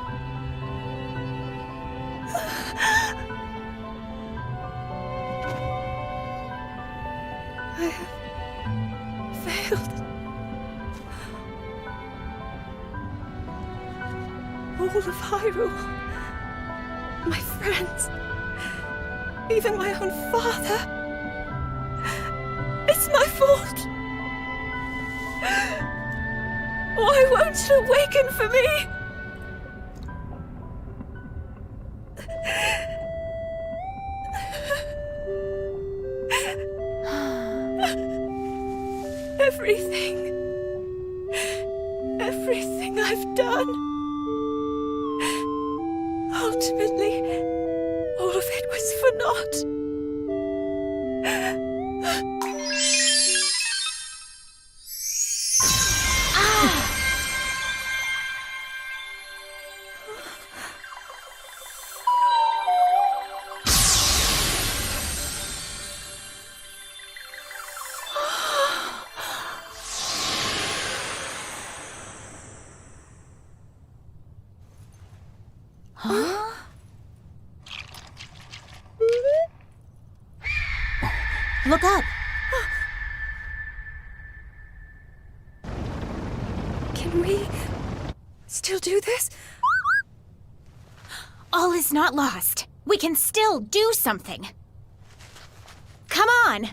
I have failed. All of Hyrule, my friends, even my own father. It's my fault. Why won't you awaken for me? Everything I've done. Ultimately, all of it was for naught. Look up. Can we still do this? All is not lost. We can still do something. Come on.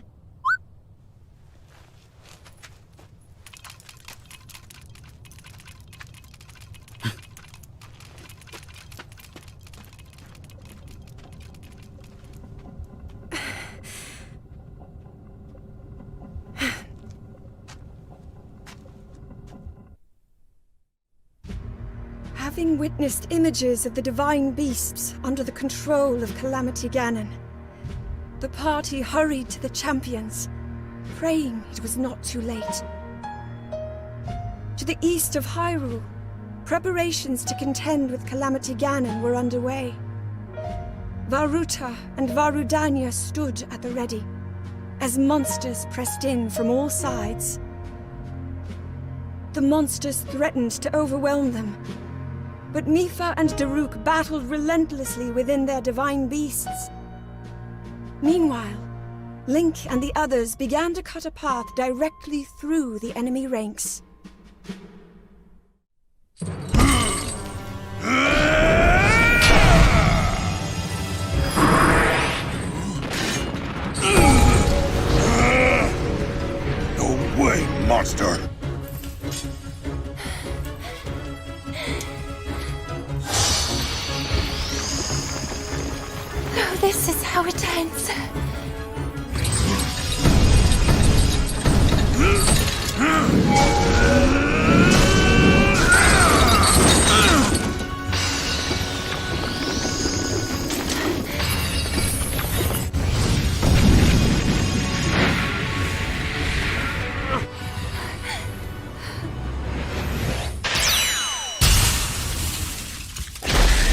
Having witnessed images of the divine beasts under the control of Calamity Ganon, the party hurried to the champions, praying it was not too late. To the east of Hyrule, preparations to contend with Calamity Ganon were underway. Varuta and Varudanya stood at the ready, as monsters pressed in from all sides. The monsters threatened to overwhelm them, but Mipha and Daruk battled relentlessly within their divine beasts. Meanwhile, Link and the others began to cut a path directly through the enemy ranks. No way, monster! This is how it ends.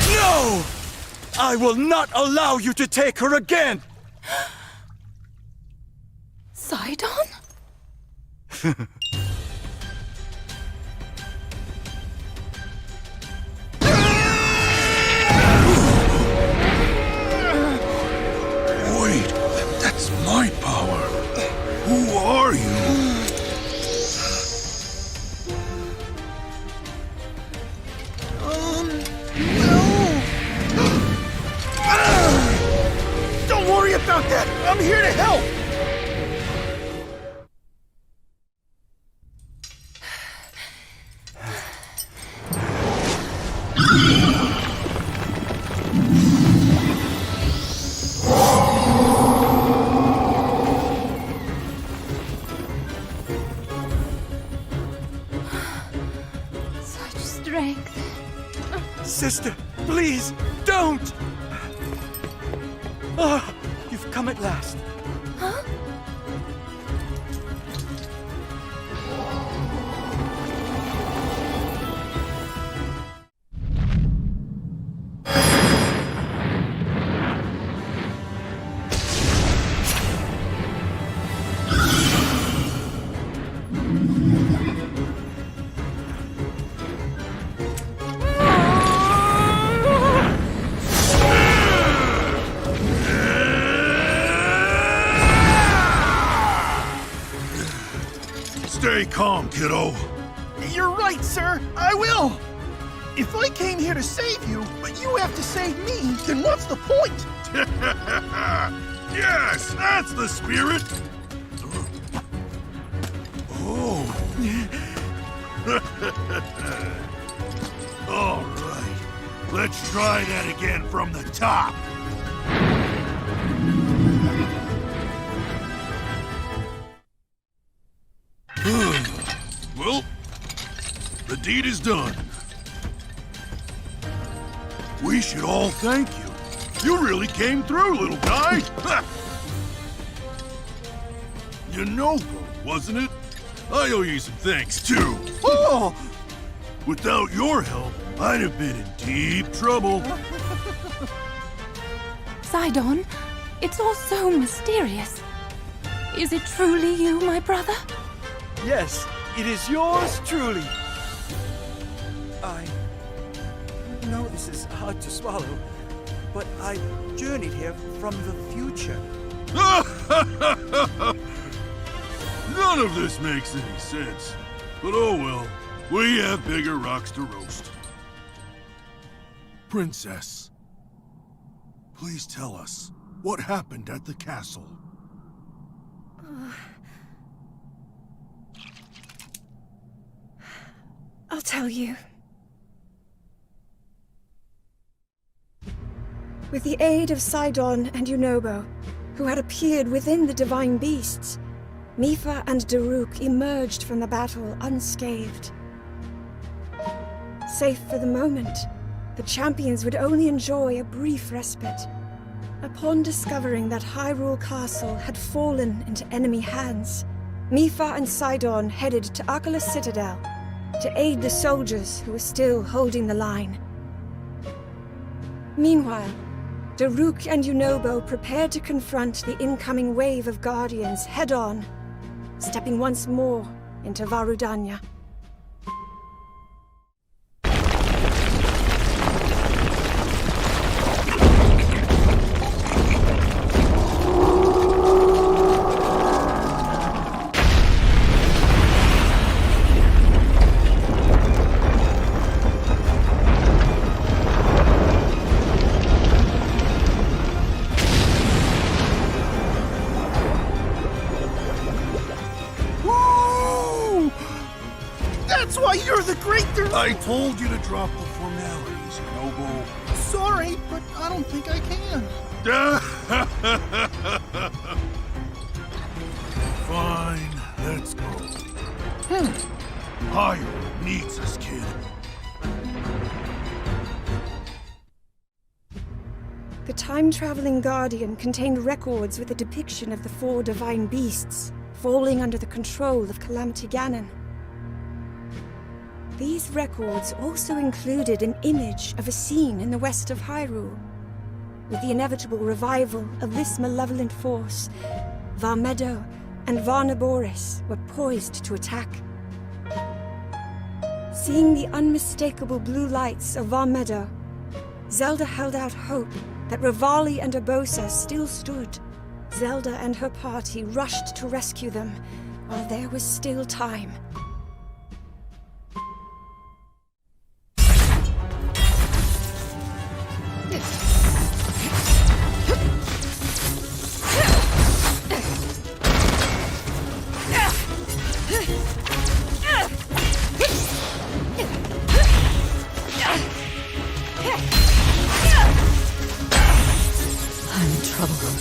No! I will not allow you to take her again! Sidon? Wait, that's my power. Who are you? Don't worry about that! I'm here to help! Such strength. Sister, please, don't! Ah, you've come at last. Huh? Stay calm, kiddo. You're right, sir. I will. If I came here to save you, but you have to save me, then what's the point? Yes, that's the spirit. Oh. All right. Let's try that again from the top. Well, the deed is done. We should all thank you. You really came through, little guy. Yunobo, wasn't it? I owe you some thanks, too. Oh! Without your help, I'd have been in deep trouble. Sidon, it's all so mysterious. Is it truly you, my brother? Yes, it is yours truly. I know this is hard to swallow, but I journeyed here from the future. None of this makes any sense. But oh well, we have bigger rocks to roast. Princess, please tell us what happened at the castle. I'll tell you. With the aid of Sidon and Yunobo, who had appeared within the divine beasts, Mipha and Daruk emerged from the battle unscathed. Safe for the moment, the champions would only enjoy a brief respite. Upon discovering that Hyrule Castle had fallen into enemy hands, Mipha and Sidon headed to Arcalus Citadel to aid the soldiers who were still holding the line. Meanwhile, Daruk and Yunobo prepared to confront the incoming wave of Guardians head-on, stepping once more into Varudanya. That's why you're the great I told you to drop the formalities, Yunobo. Sorry, but I don't think I can. Fine, let's go. Hyrule needs us, kid. The time-traveling Guardian contained records with a depiction of the 4 divine beasts falling under the control of Calamity Ganon. These records also included an image of a scene in the west of Hyrule. With the inevitable revival of this malevolent force, Varmedo and Varnaboris were poised to attack. Seeing the unmistakable blue lights of Varmedo, Zelda held out hope that Revali and Urbosa still stood. Zelda and her party rushed to rescue them while there was still time. I'm in trouble.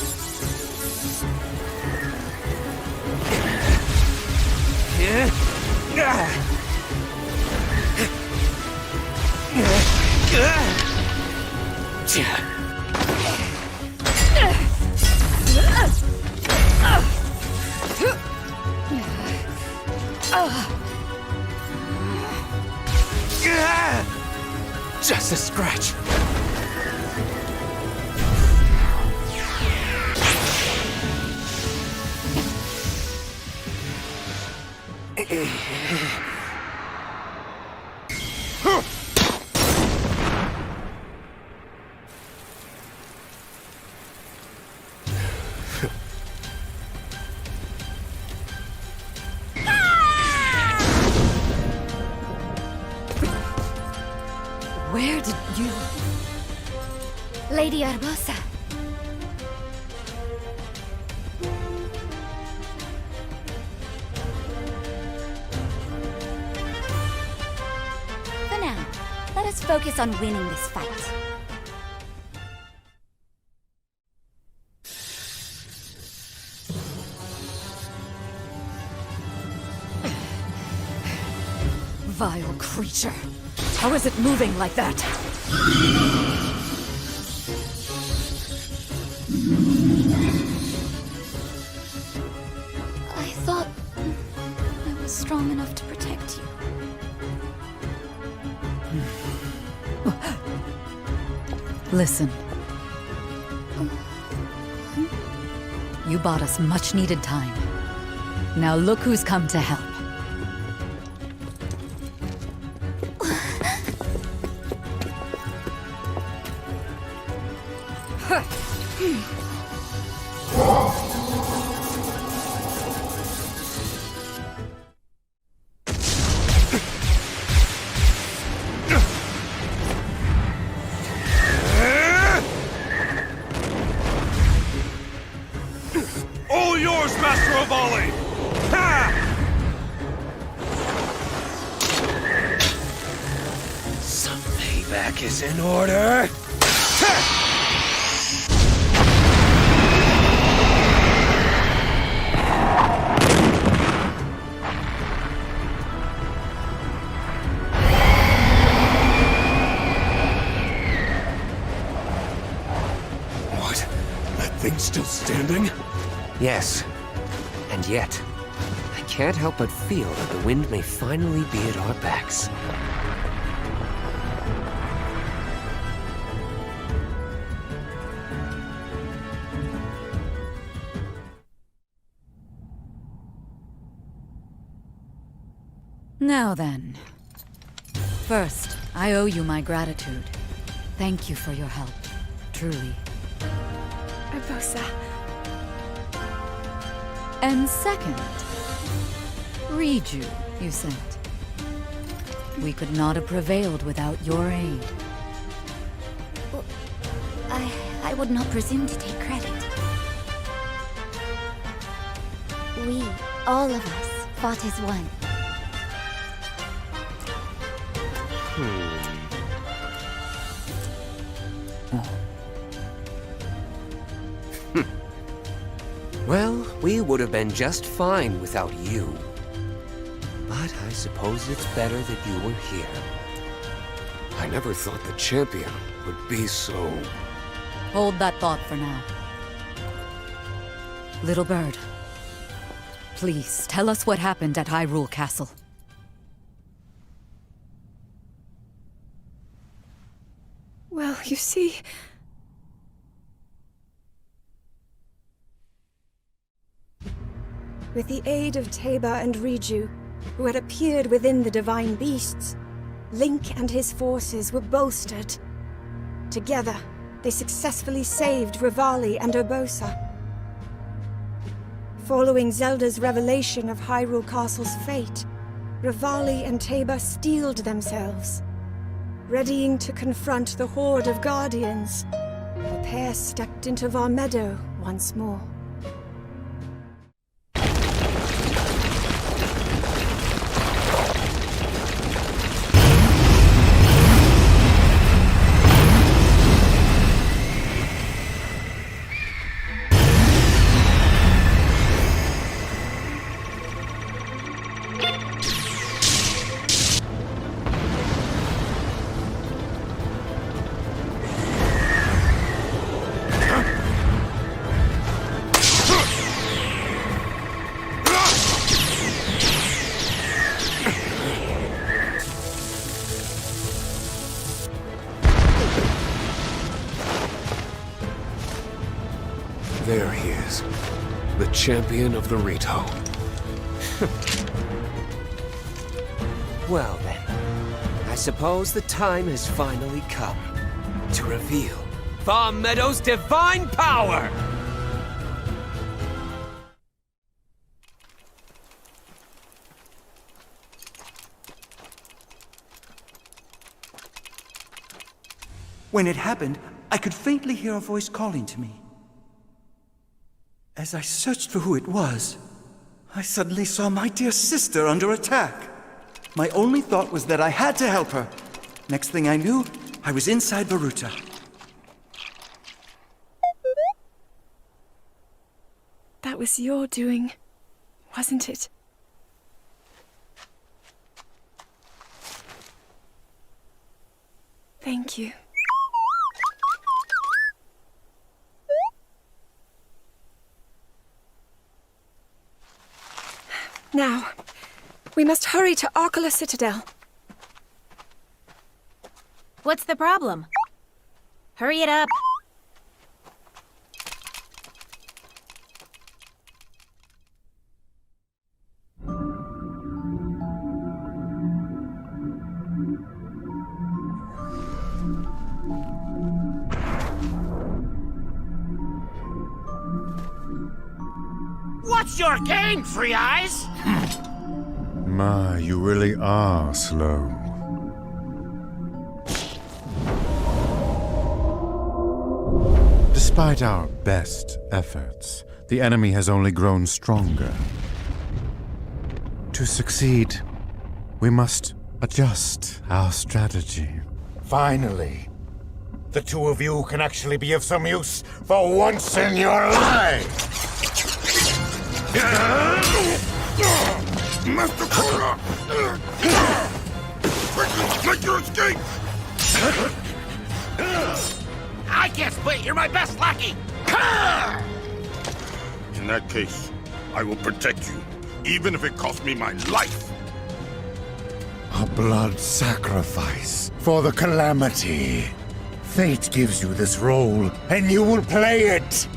Just a scratch. Lady Arbosa. For now, let us focus on winning this fight. Vile creature. How is it moving like that? I thought I was strong enough to protect you. Listen. You bought us much-needed time. Now look who's come to help. All yours, Master of Volley! Ha! Some payback is in order. What? That thing's still standing? Yes. And yet, I can't help but feel that the wind may finally be at our backs. Now then. First, I owe you my gratitude. Thank you for your help. Truly. Arbosa. And second, Riju, you sent. We could not have prevailed without your aid. I would not presume to take credit. We, all of us, fought as one. Well, we would have been just fine without you. But I suppose it's better that you were here. I never thought the champion would be so... Hold that thought for now. Little bird, please tell us what happened at Hyrule Castle. Well, you see... With the aid of Teba and Riju, who had appeared within the divine beasts, Link and his forces were bolstered. Together, they successfully saved Rivali and Urbosa. Following Zelda's revelation of Hyrule Castle's fate, Rivali and Teba steeled themselves, readying to confront the horde of guardians. The pair stepped into Varmeadow once more. There he is. The champion of the Rito. Well then, I suppose the time has finally come to reveal Varmeadow's divine power! When it happened, I could faintly hear a voice calling to me. As I searched for who it was, I suddenly saw my dear sister under attack. My only thought was that I had to help her. Next thing I knew, I was inside Varuta. That was your doing, wasn't it? Thank you. Now, we must hurry to Arkala Citadel. What's the problem? Hurry it up. What's your game, Three Eyes? My, you really are slow. Despite our best efforts, the enemy has only grown stronger. To succeed, we must adjust our strategy. Finally, the two of you can actually be of some use for once in your life! Master Koga! Quickly, make your escape! I can't split. You're my best lackey. In that case, I will protect you, even if it costs me my life. A blood sacrifice for the Calamity. Fate gives you this role, and you will play it!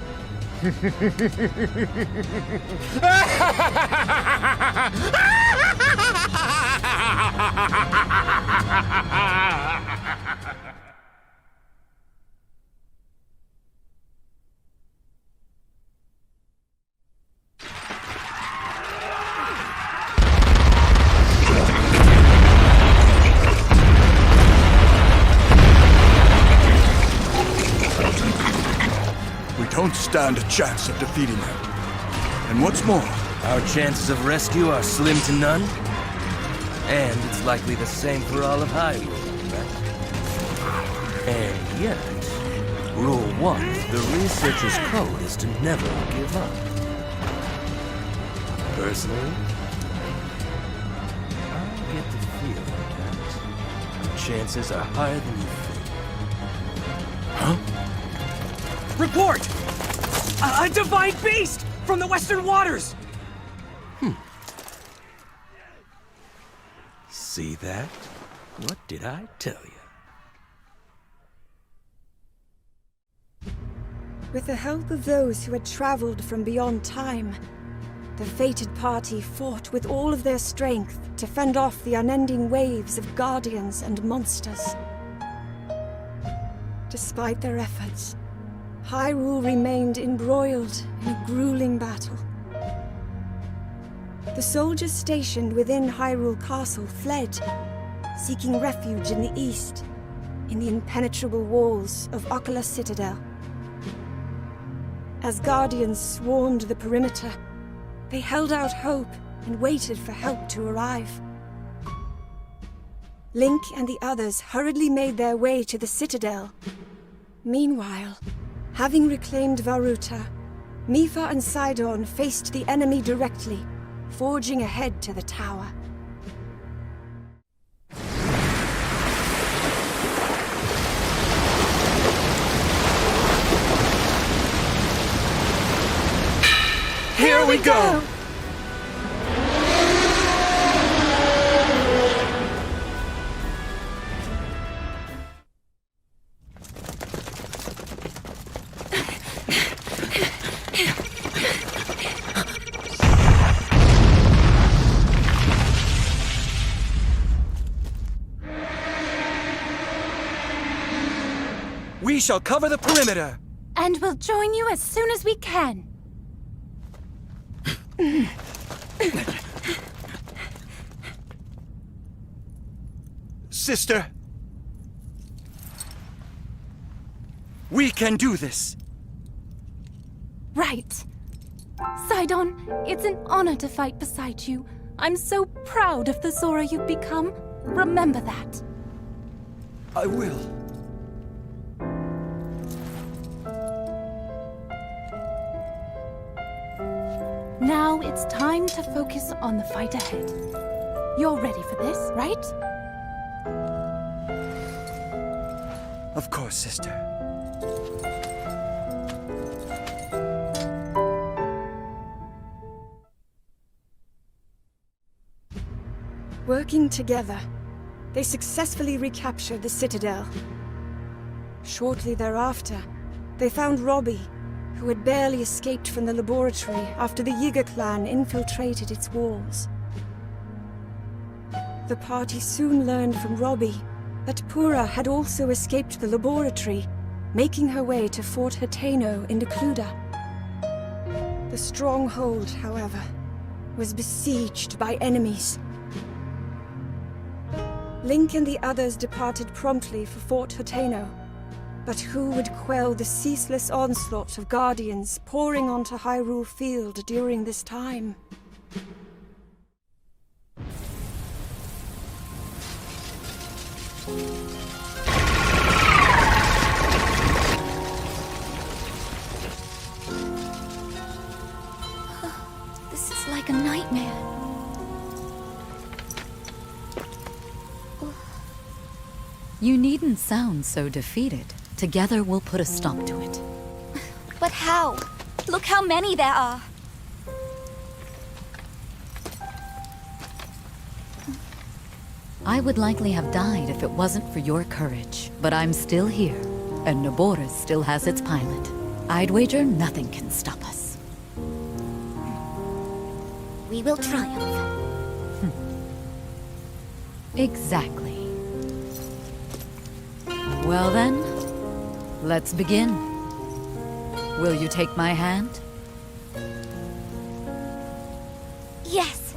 Don't stand a chance of defeating them. And what's more, our chances of rescue are slim to none. And it's likely the same for all of Hyrule, right? And yet, Rule 1, the researcher's code is to never give up. Personally, I get the feeling that our chances are higher than you think. Huh? Report! A divine beast from the Western Waters! See that? What did I tell you? With the help of those who had traveled from beyond time, the fated party fought with all of their strength to fend off the unending waves of guardians and monsters. Despite their efforts, Hyrule remained embroiled in a grueling battle. The soldiers stationed within Hyrule Castle fled, seeking refuge in the east, in the impenetrable walls of Arkala Citadel. As guardians swarmed the perimeter, they held out hope and waited for help to arrive. Link and the others hurriedly made their way to the Citadel. Meanwhile, having reclaimed Varuta, Mipha and Sidon faced the enemy directly, forging ahead to the tower. Here we go! We shall cover the perimeter! And we'll join you as soon as we can. Sister! We can do this! Right. Sidon, it's an honor to fight beside you. I'm so proud of the Zora you've become. Remember that. I will. Now it's time to focus on the fight ahead. You're ready for this, right? Of course, sister. Working together, they successfully recaptured the Citadel. Shortly thereafter, they found Robbie, who had barely escaped from the laboratory after the Yiga clan infiltrated its walls. The party soon learned from Robbie that Pura had also escaped the laboratory, making her way to Fort Hateno in Decluda. The stronghold, however, was besieged by enemies. Link and the others departed promptly for Fort Hateno, but who would quell the ceaseless onslaught of Guardians pouring onto Hyrule Field during this time? This is like a nightmare. You needn't sound so defeated. Together we'll put a stop to it. But how? Look how many there are. I would likely have died if it wasn't for your courage. But I'm still here, and Naboris still has its pilot. I'd wager nothing can stop us. We will triumph. Exactly. Well then, let's begin. Will you take my hand? Yes.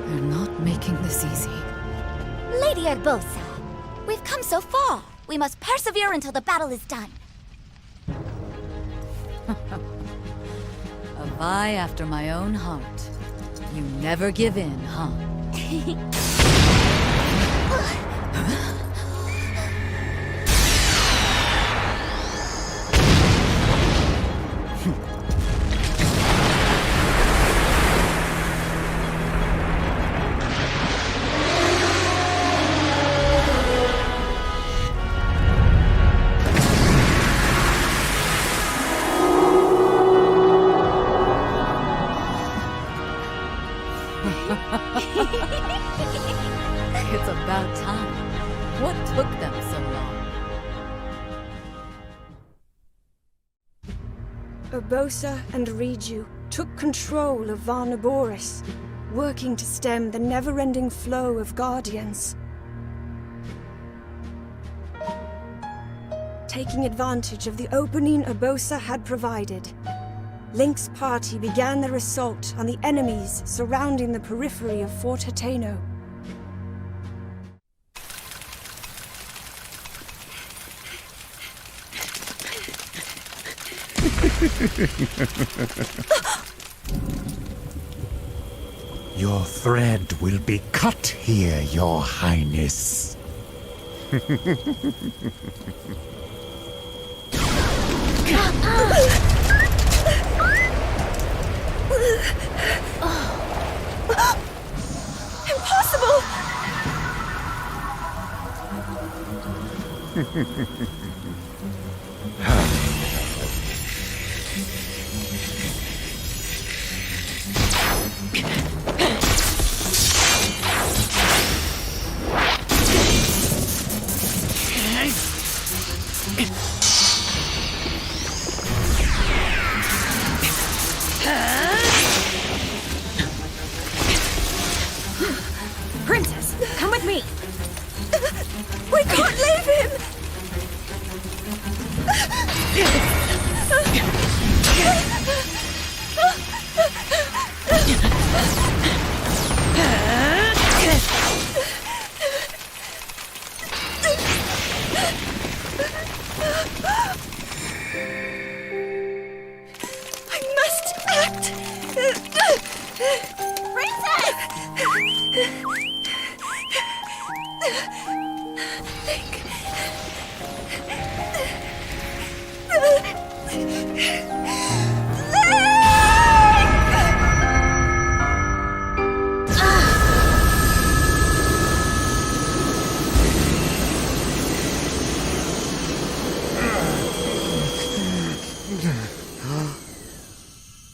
You're not making this easy. Lady Urbosa, we've come so far. We must persevere until the battle is done. A Vi after my own heart. You never give in, huh? It's about time. What took them so long? Urbosa and Riju took control of Varnaboris, working to stem the never-ending flow of Guardians. Taking advantage of the opening Urbosa had provided, Link's party began their assault on the enemies surrounding the periphery of Fort Hateno. Your thread will be cut here, Your Highness. Impossible! Princess, come with me. We can't leave him! I must act!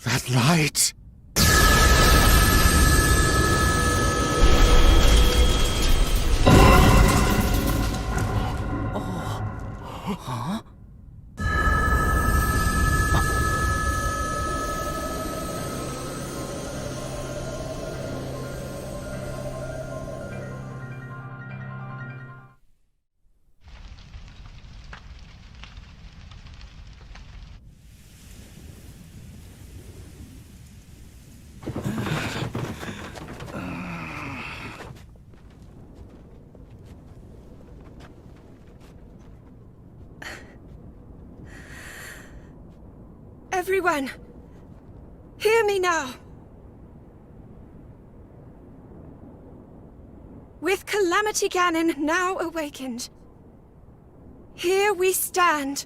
That light! Huh? Everyone, hear me now. With Calamity Ganon now awakened, here we stand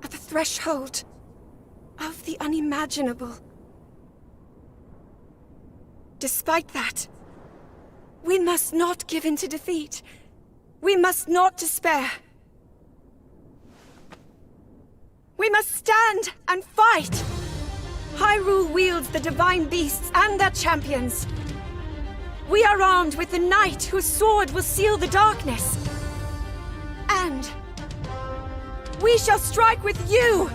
at the threshold of the unimaginable. Despite that, we must not give in to defeat. We must not despair. We must stand and fight! Hyrule wields the divine beasts and their champions. We are armed with the knight whose sword will seal the darkness. And we shall strike with you!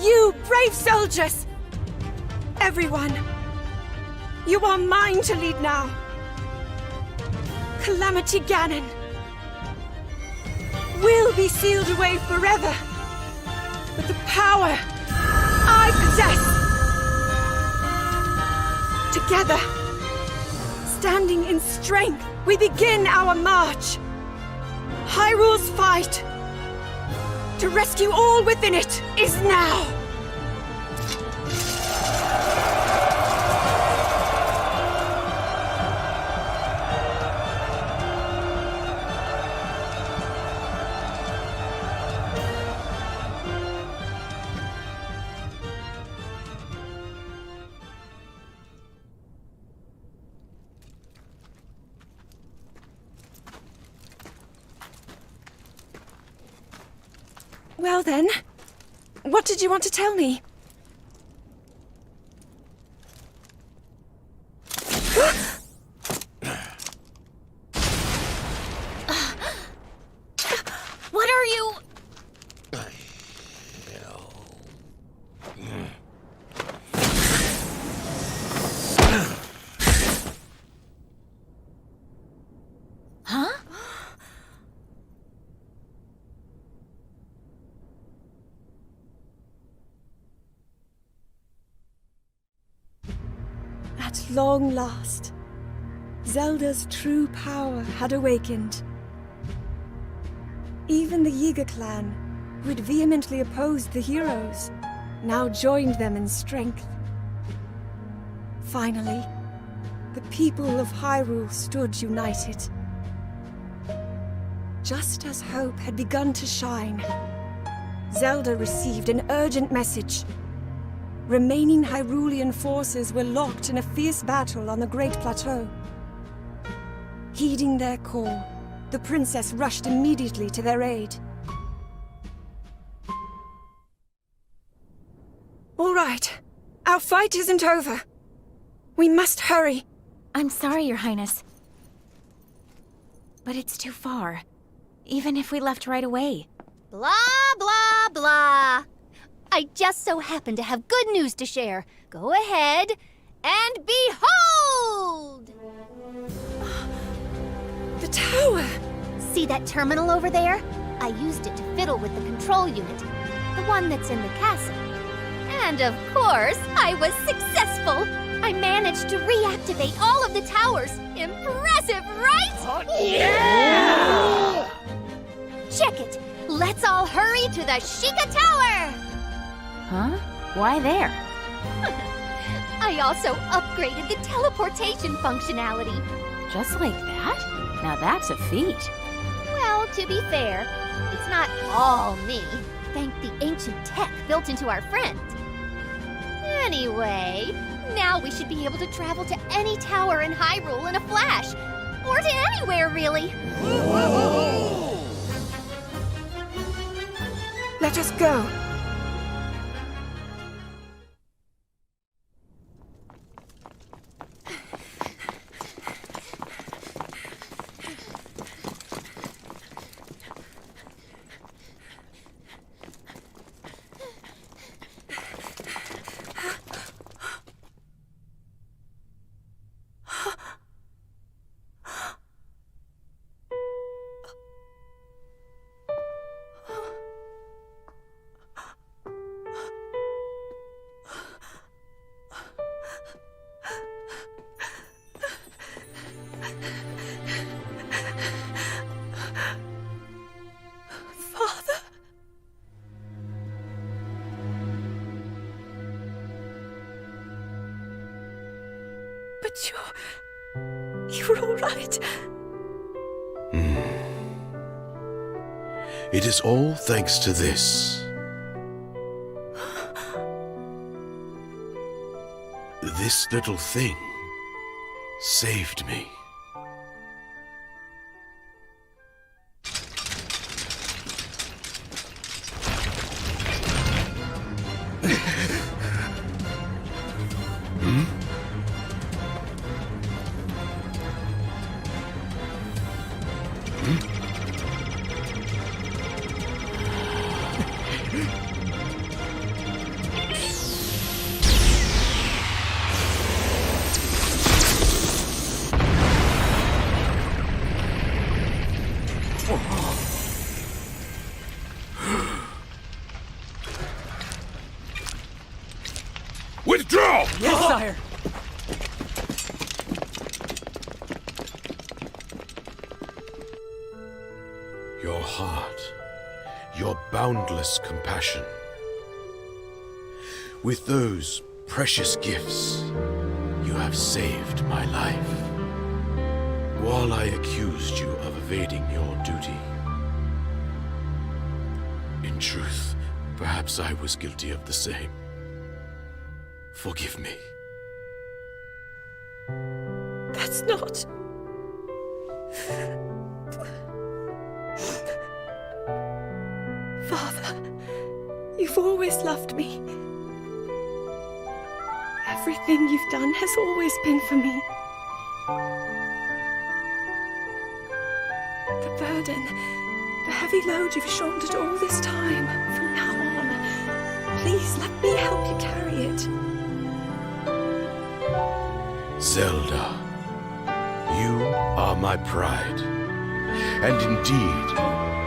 You brave soldiers! Everyone, you are mine to lead now. Calamity Ganon will be sealed away forever. With the power I possess. Together, standing in strength, we begin our march. Hyrule's fight to rescue all within it is now. Well then, what did you want to tell me? What are you... Huh? At long last, Zelda's true power had awakened. Even the Yiga clan, who had vehemently opposed the heroes, now joined them in strength. Finally, the people of Hyrule stood united. Just as hope had begun to shine, Zelda received an urgent message. remaining Hyrulean forces were locked in a fierce battle on the Great Plateau. Heeding their call, the princess rushed immediately to their aid. All right. Our fight isn't over. We must hurry. I'm sorry, Your Highness. But it's too far. Even if we left right away. Blah, blah, blah. I just so happen to have good news to share. Go ahead and behold! The tower! See that terminal over there? I used it to fiddle with the control unit. The one that's in the castle. And of course, I was successful! I managed to reactivate all of the towers. Impressive, right? Yeah! Check it! Let's all hurry to the Sheikah Tower! Huh? Why there? I also upgraded the teleportation functionality. Just like that? Now that's a feat. Well, to be fair, it's not all me. Thank the ancient tech built into our friend. Anyway, now we should be able to travel to any tower in Hyrule in a flash. Or to anywhere, really. Let us go. But you're all right. It is all thanks to this. This little thing saved me. Withdraw! Yes, sire! Your heart, your boundless compassion. With those precious gifts, you have saved my life. While I accused you of evading your duty, in truth, perhaps I was guilty of the same. Forgive me. That's not... Father, you've always loved me. Everything you've done has always been for me. The burden, the heavy load you've shouldered all this time, from now on, please let me help you carry it. Zelda, you are my pride, and indeed,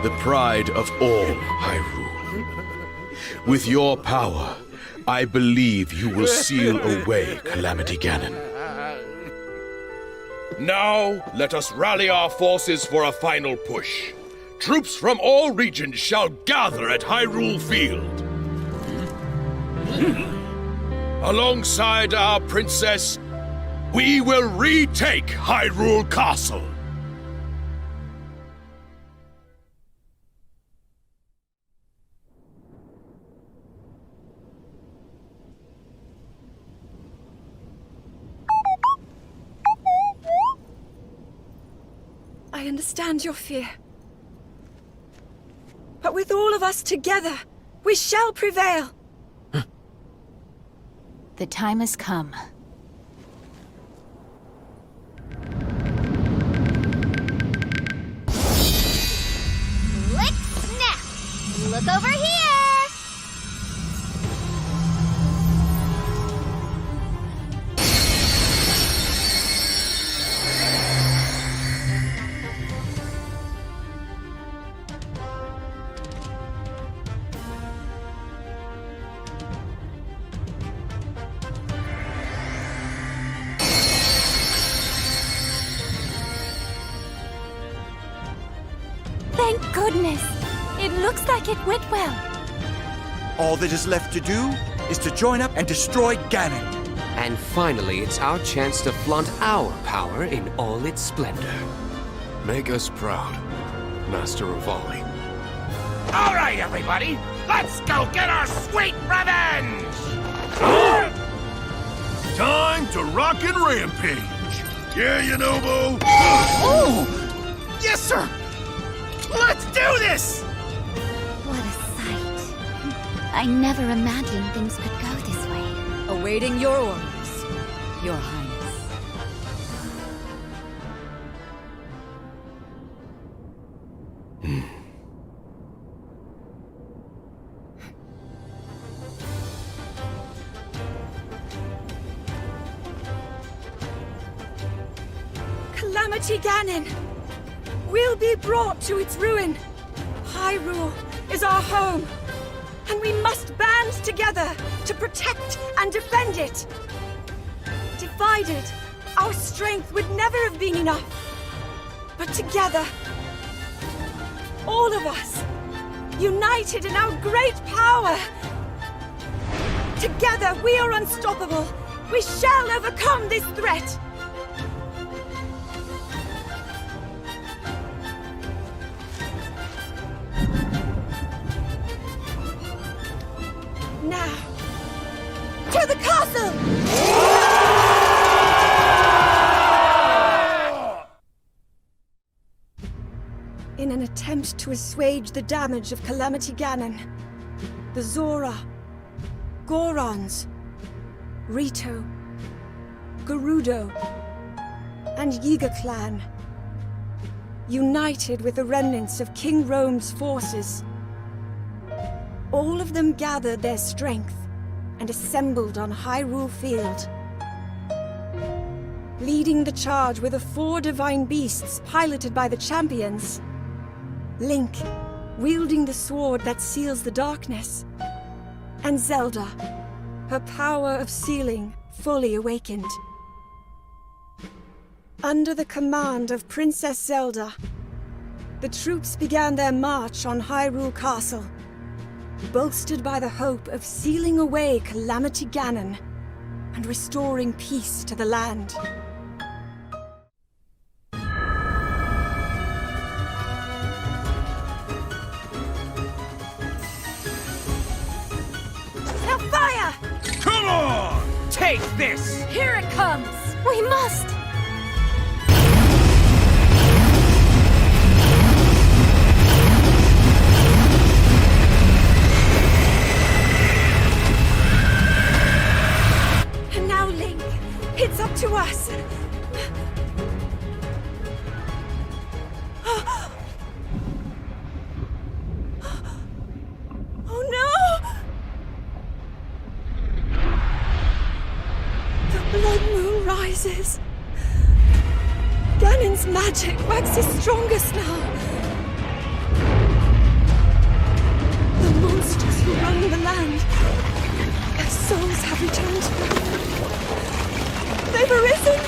the pride of all Hyrule. With your power, I believe you will seal away Calamity Ganon. Now, let us rally our forces for a final push. Troops from all regions shall gather at Hyrule Field. Alongside our princess, we will retake Hyrule Castle. understand your fear. But with all of us together, we shall prevail. The time has come. Lick snap! Look over here! Thank goodness! It looks like it went well. All that is left to do is to join up and destroy Ganon. And finally, it's our chance to flaunt our power in all its splendor. Make us proud, Master Rivali. All right, everybody, let's go get our sweet revenge! Time to rock and rampage. Yeah, Yunobo. Oh! Yes, sir! Let's do this! What a sight. I never imagined things could go this way. Awaiting your orders, Your Highness. Calamity Ganon will be brought to its ruin. Hyrule is our home, and we must band together to protect and defend it. Divided, our strength would never have been enough. But together, all of us, united in our great power, together we are unstoppable. We shall overcome this threat. Now, to the castle! In an attempt to assuage the damage of Calamity Ganon, the Zora, Gorons, Rito, Gerudo, and Yiga clan united with the remnants of King Rome's forces. All of them gathered their strength and assembled on Hyrule Field. Leading the charge were the 4 divine beasts piloted by the champions. Link, wielding the sword that seals the darkness. And Zelda, her power of sealing fully awakened. Under the command of Princess Zelda, the troops began their march on Hyrule Castle, bolstered by the hope of sealing away Calamity Ganon and restoring peace to the land. Now fire! Come on! Take this! Here it comes! We must! It's up to us! Oh no! The blood moon rises. Ganon's magic waxes strongest now. The monsters who run the land, their souls have returned to life. They've arisen!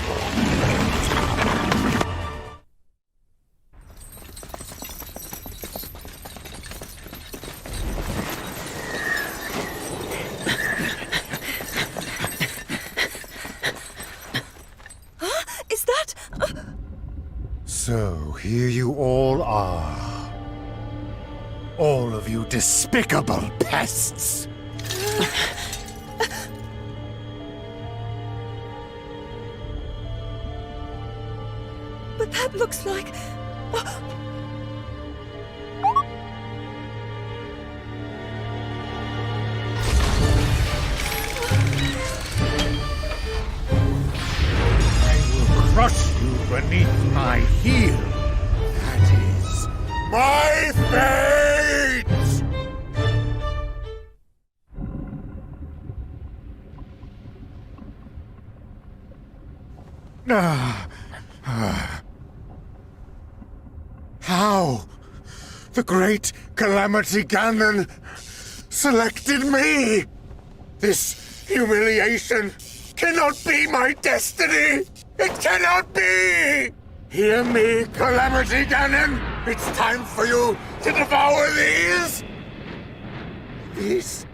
Huh? Is that... So here you all are. All of you despicable pests! But that looks like Crush you beneath my heel. That is my fate! How? The great Calamity Ganon selected me! This humiliation cannot be my destiny! It cannot be! Hear me, Calamity Ganon! It's time for you to devour these! These...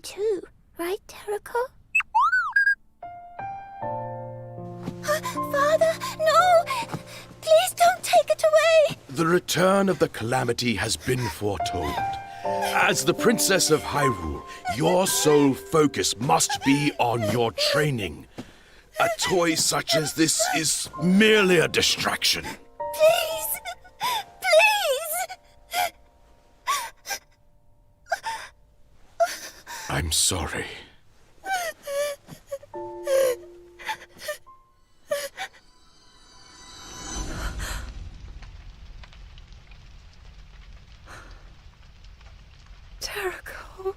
Too, right, Terrico? Father, no! Please don't take it away! The return of the Calamity has been foretold. As the Princess of Hyrule, your sole focus must be on your training. A toy such as this is merely a distraction. Please! Please! I'm sorry. Jericho.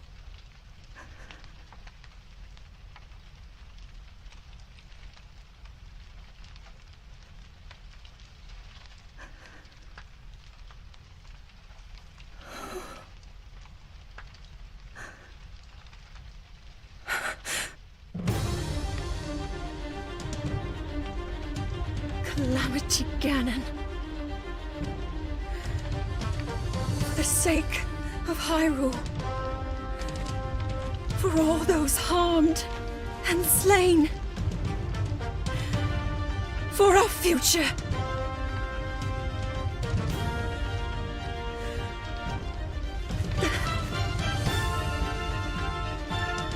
Calamity Ganon. For the sake of Hyrule. For all those harmed and slain. For our future.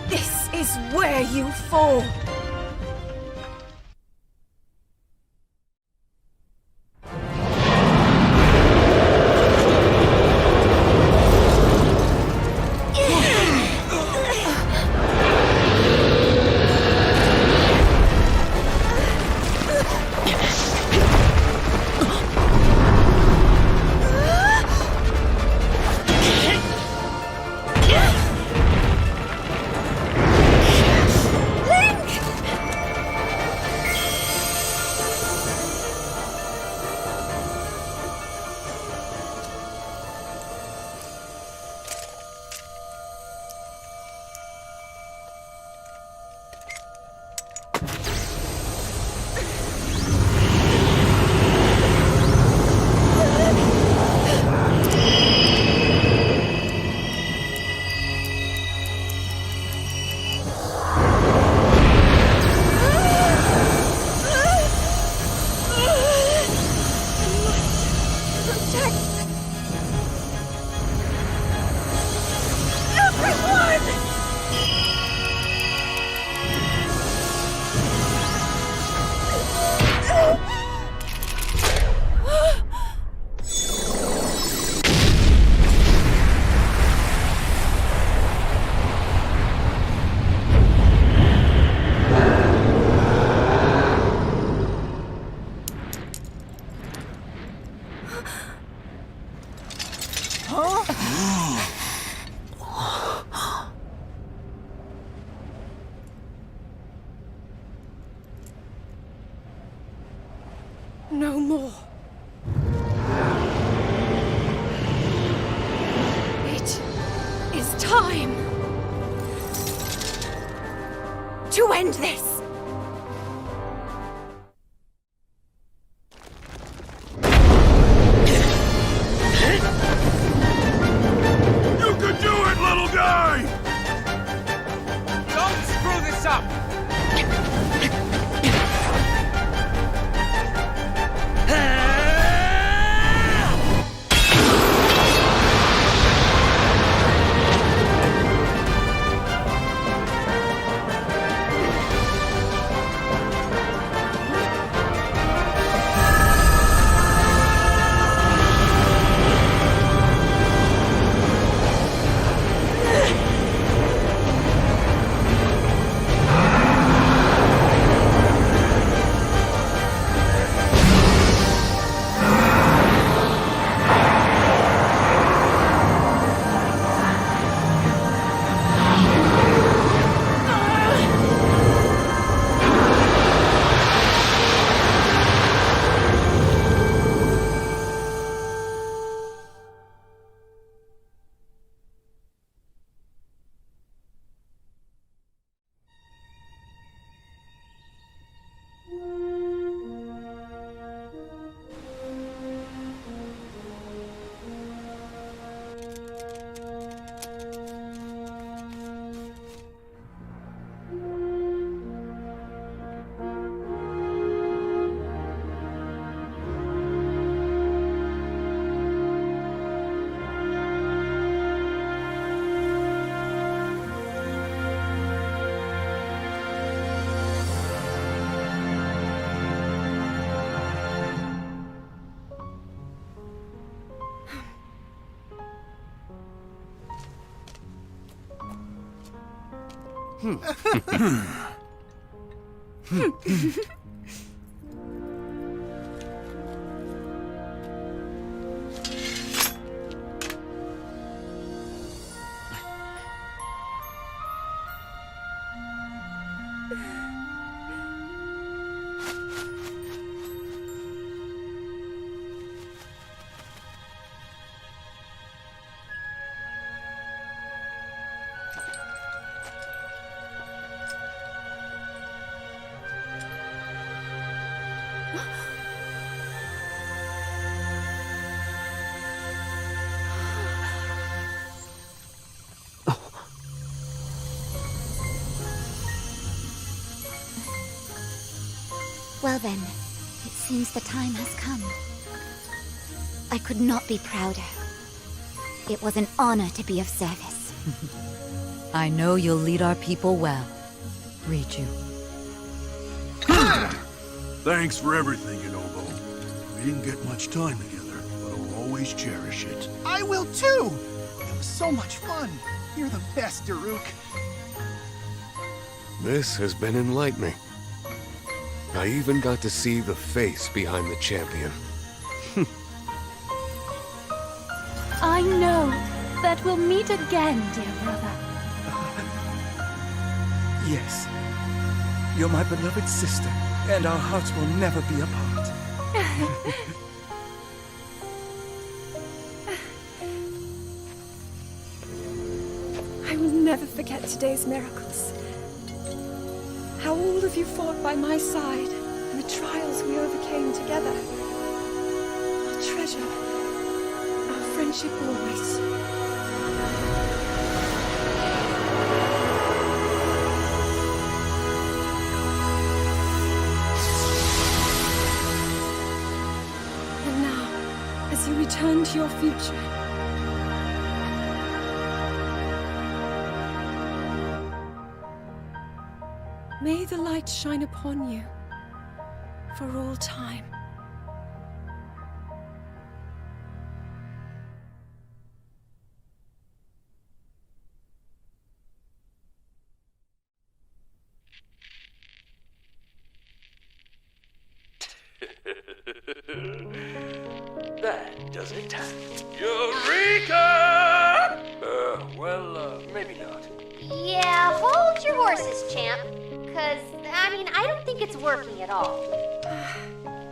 This is where you fall. No more. It is time to end this. You could do it, little guy! Don't screw this up! Well then, it seems the time has come. I could not be prouder. It was an honor to be of service. I know you'll lead our people well, Riju. Thanks for everything, Inobo. We didn't get much time together, but I'll always cherish it. I will too! It was so much fun. You're the best, Daruk. This has been enlightening. I even got to see the face behind the champion. I know that we'll meet again, dear brother. Yes. You're my beloved sister, and our hearts will never be apart. I will never forget today's miracles. How all of you fought by my side, and the trials we overcame together. I'll treasure our friendship always. And now, as you return to your future, may the light shine upon you for all time. That does it. Eureka! Maybe not. Yeah, hold your horses, champ. Cause, I don't think it's working at all.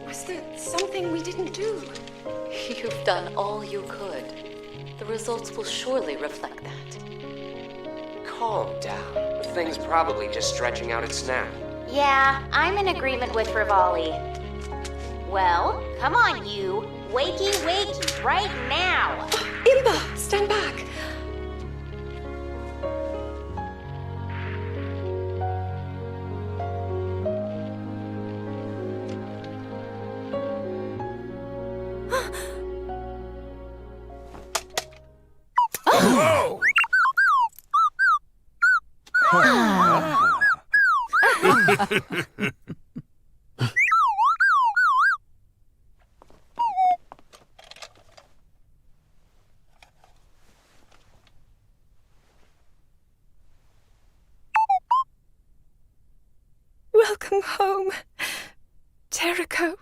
Was there something we didn't do? You've done all you could. The results will surely reflect that. Calm down. The thing's probably just stretching out its snap. Yeah, I'm in agreement with Rivali. Well, come on, you. Wakey, wakey, right now. Imba, stand back. Welcome home, Jericho.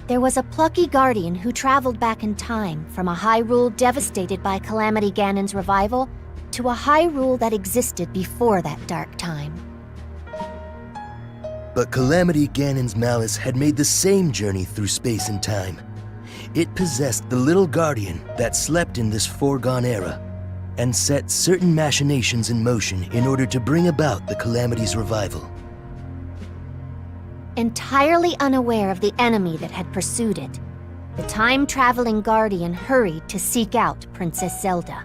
There was a plucky guardian who traveled back in time from a Hyrule devastated by Calamity Ganon's revival to a Hyrule that existed before that dark time. But Calamity Ganon's malice had made the same journey through space and time. It possessed the little guardian that slept in this foregone era, and set certain machinations in motion in order to bring about the Calamity's revival. Entirely unaware of the enemy that had pursued it, the time-traveling guardian hurried to seek out Princess Zelda.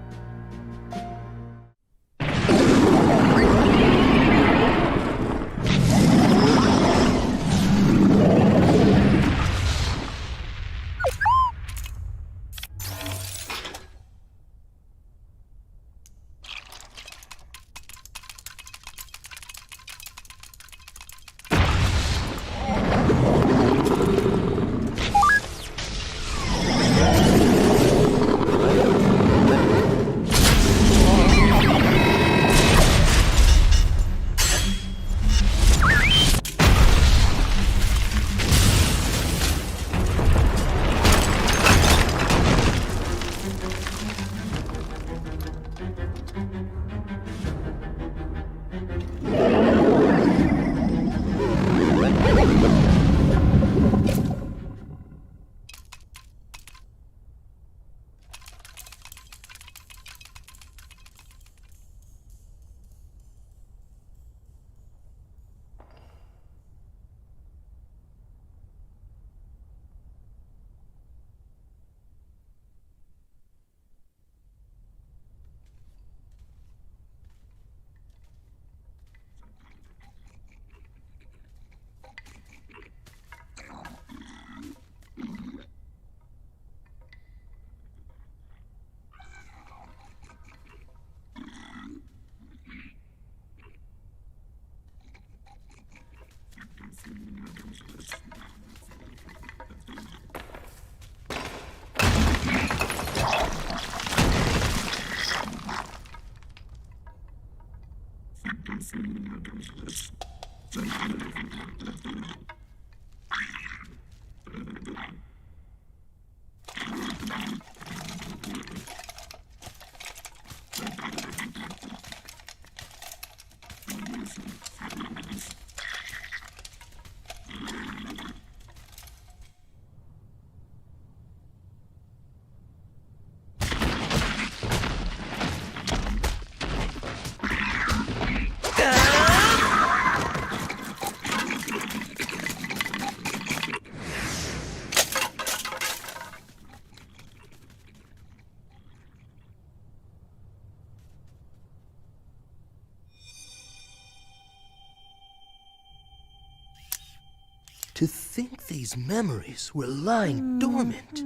To think these memories were lying dormant.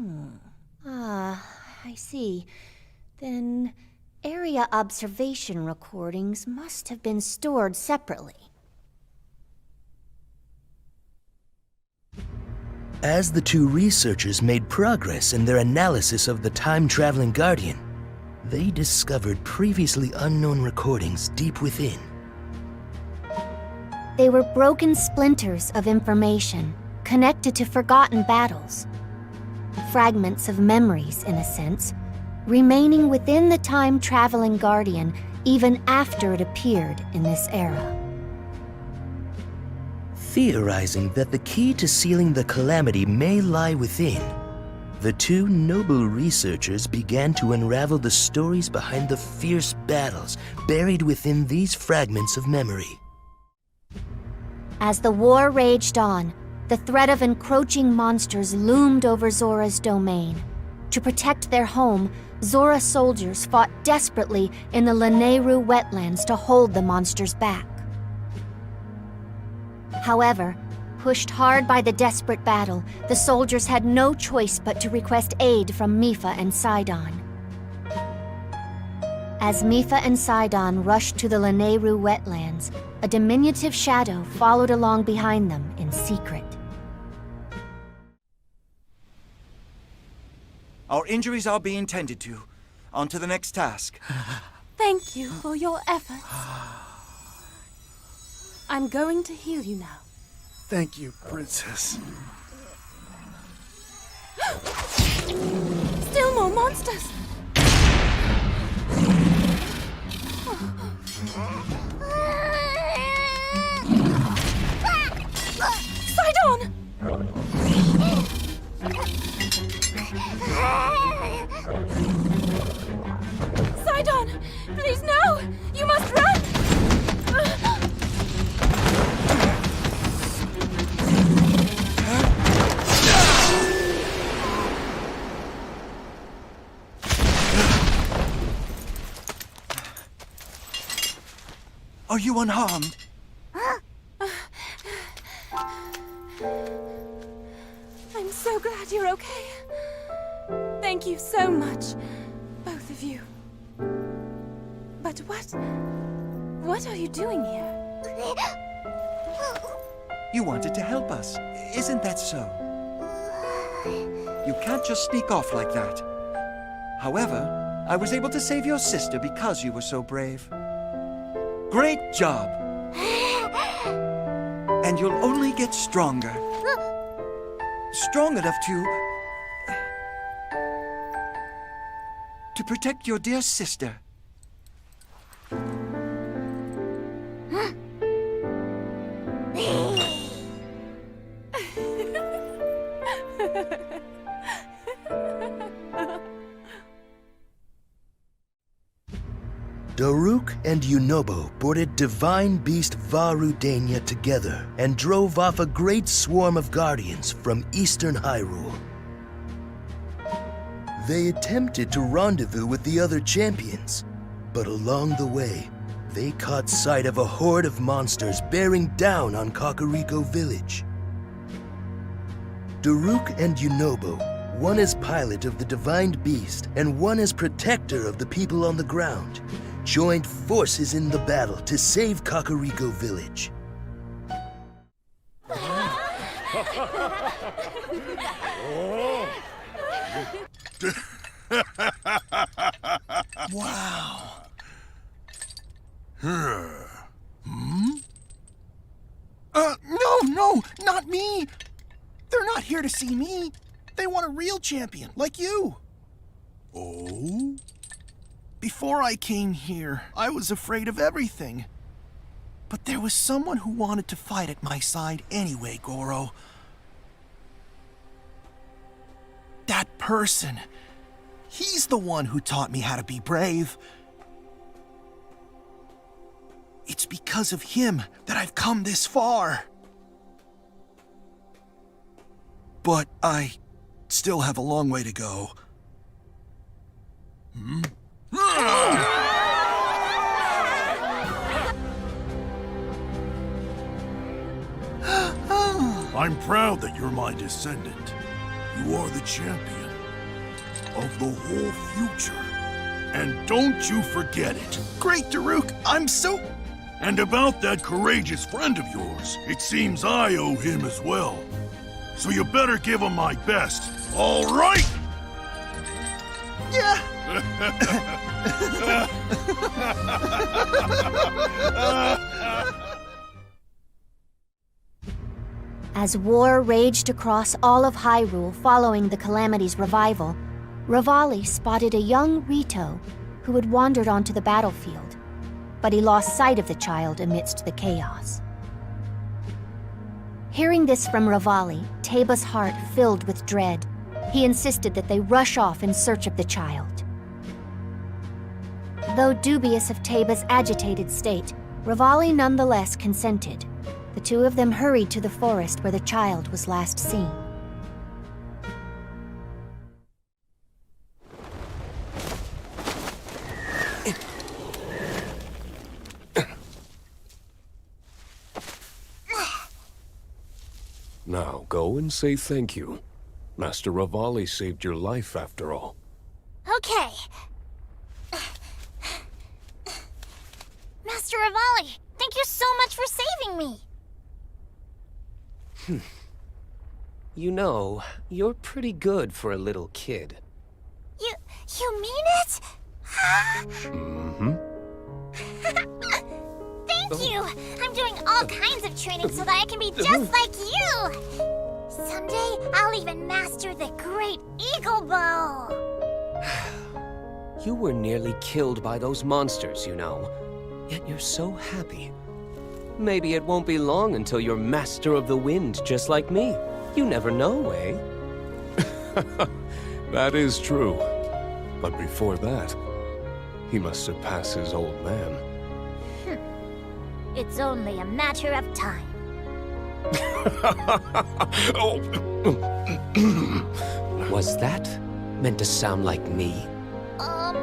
Ah, I see. Then area observation recordings must have been stored separately. As the two researchers made progress in their analysis of the time-traveling guardian, they discovered previously unknown recordings deep within. They were broken splinters of information, connected to forgotten battles. Fragments of memories, in a sense, remaining within the time-traveling guardian even after it appeared in this era. Theorizing that the key to sealing the Calamity may lie within, the two noble researchers began to unravel the stories behind the fierce battles buried within these fragments of memory. As the war raged on, the threat of encroaching monsters loomed over Zora's domain. To protect their home, Zora soldiers fought desperately in the Lanayru wetlands to hold the monsters back. However, pushed hard by the desperate battle, the soldiers had no choice but to request aid from Mipha and Sidon. As Mipha and Sidon rushed to the Lanayru wetlands, a diminutive shadow followed along behind them in secret. Our injuries are being tended to. On to the next task. Thank you for your efforts. I'm going to heal you now. Thank you, Princess. Still more monsters! Sidon! Sidon! Please, no! You must run! Are you unharmed? I'm so glad you're okay. Thank you so much, both of you. But what are you doing here? You wanted to help us, isn't that so? You can't just sneak off like that. However, I was able to save your sister because you were so brave. Great job! And you'll only get stronger. Strong enough to protect your dear sister. Daruk and Yunobo boarded divine beast Varudania together and drove off a great swarm of guardians from eastern Hyrule. They attempted to rendezvous with the other champions, but along the way, they caught sight of a horde of monsters bearing down on Kakariko Village. Daruk and Yunobo, one as pilot of the divine beast and one as protector of the people on the ground, joined forces in the battle to save Kakariko Village. Wow. No, not me. They're not here to see me. They want a real champion, like you. Oh? Before I came here, I was afraid of everything. But there was someone who wanted to fight at my side anyway, Goro. That person. He's the one who taught me how to be brave. It's because of him that I've come this far. But I still have a long way to go. I'm proud that you're my descendant. You are the champion of the whole future. And don't you forget it. Great, Daruk. I'm so... And about that courageous friend of yours, it seems I owe him as well. So you better give him my best, all right? Yeah. As war raged across all of Hyrule following the Calamity's revival, Revali spotted a young Rito who had wandered onto the battlefield, but he lost sight of the child amidst the chaos. Hearing this from Revali, Teba's heart filled with dread. He insisted that they rush off in search of the child. Though dubious of Teba's agitated state, Revali nonetheless consented. The two of them hurried to the forest where the child was last seen. Now go and say thank you. Master Rivali saved your life after all. Okay. Master Rivali, thank you so much for saving me. You know, you're pretty good for a little kid. You mean it? Mm-hmm. Thank you! I'm doing all kinds of training so that I can be just like you! Someday, I'll even master the Great Eagle Bow! You were nearly killed by those monsters, you know. Yet you're so happy. Maybe it won't be long until you're Master of the Wind, just like me. You never know, eh? That is true. But before that, he must surpass his old man. It's only a matter of time. Was that meant to sound like me? Huh?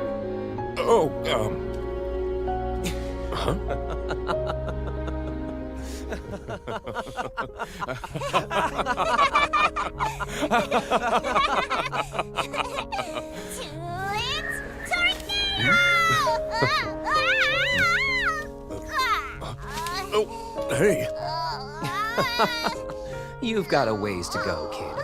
Oh, hey! You've got a ways to go, kid.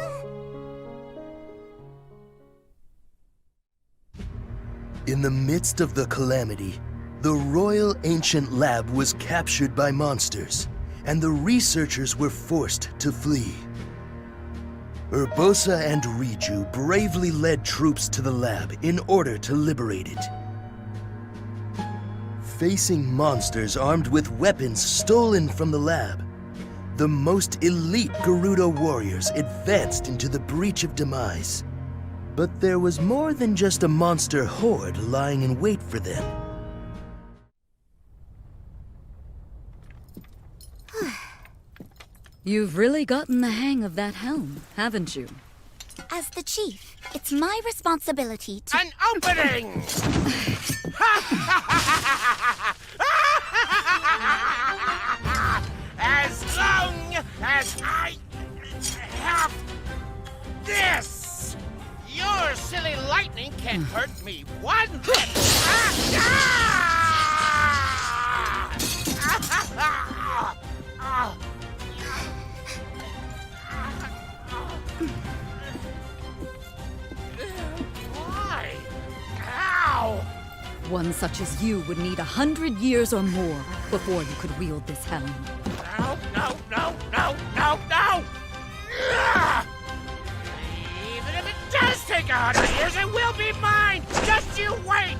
In the midst of the Calamity, the Royal Ancient Lab was captured by monsters, and the researchers were forced to flee. Urbosa and Riju bravely led troops to the lab in order to liberate it. Facing monsters armed with weapons stolen from the lab, the most elite Gerudo warriors advanced into the Breach of Demise. But there was more than just a monster horde lying in wait for them. You've really gotten the hang of that helm, haven't you? As the chief, it's my responsibility to— An opening! As long as I have this, your silly lightning can't hurt me one bit. Why? Ow! One such as you would need 100 years or more before you could wield this helm. No, no, no, no, no, no! Even if it does take 100 years, it will be mine! Just you wait!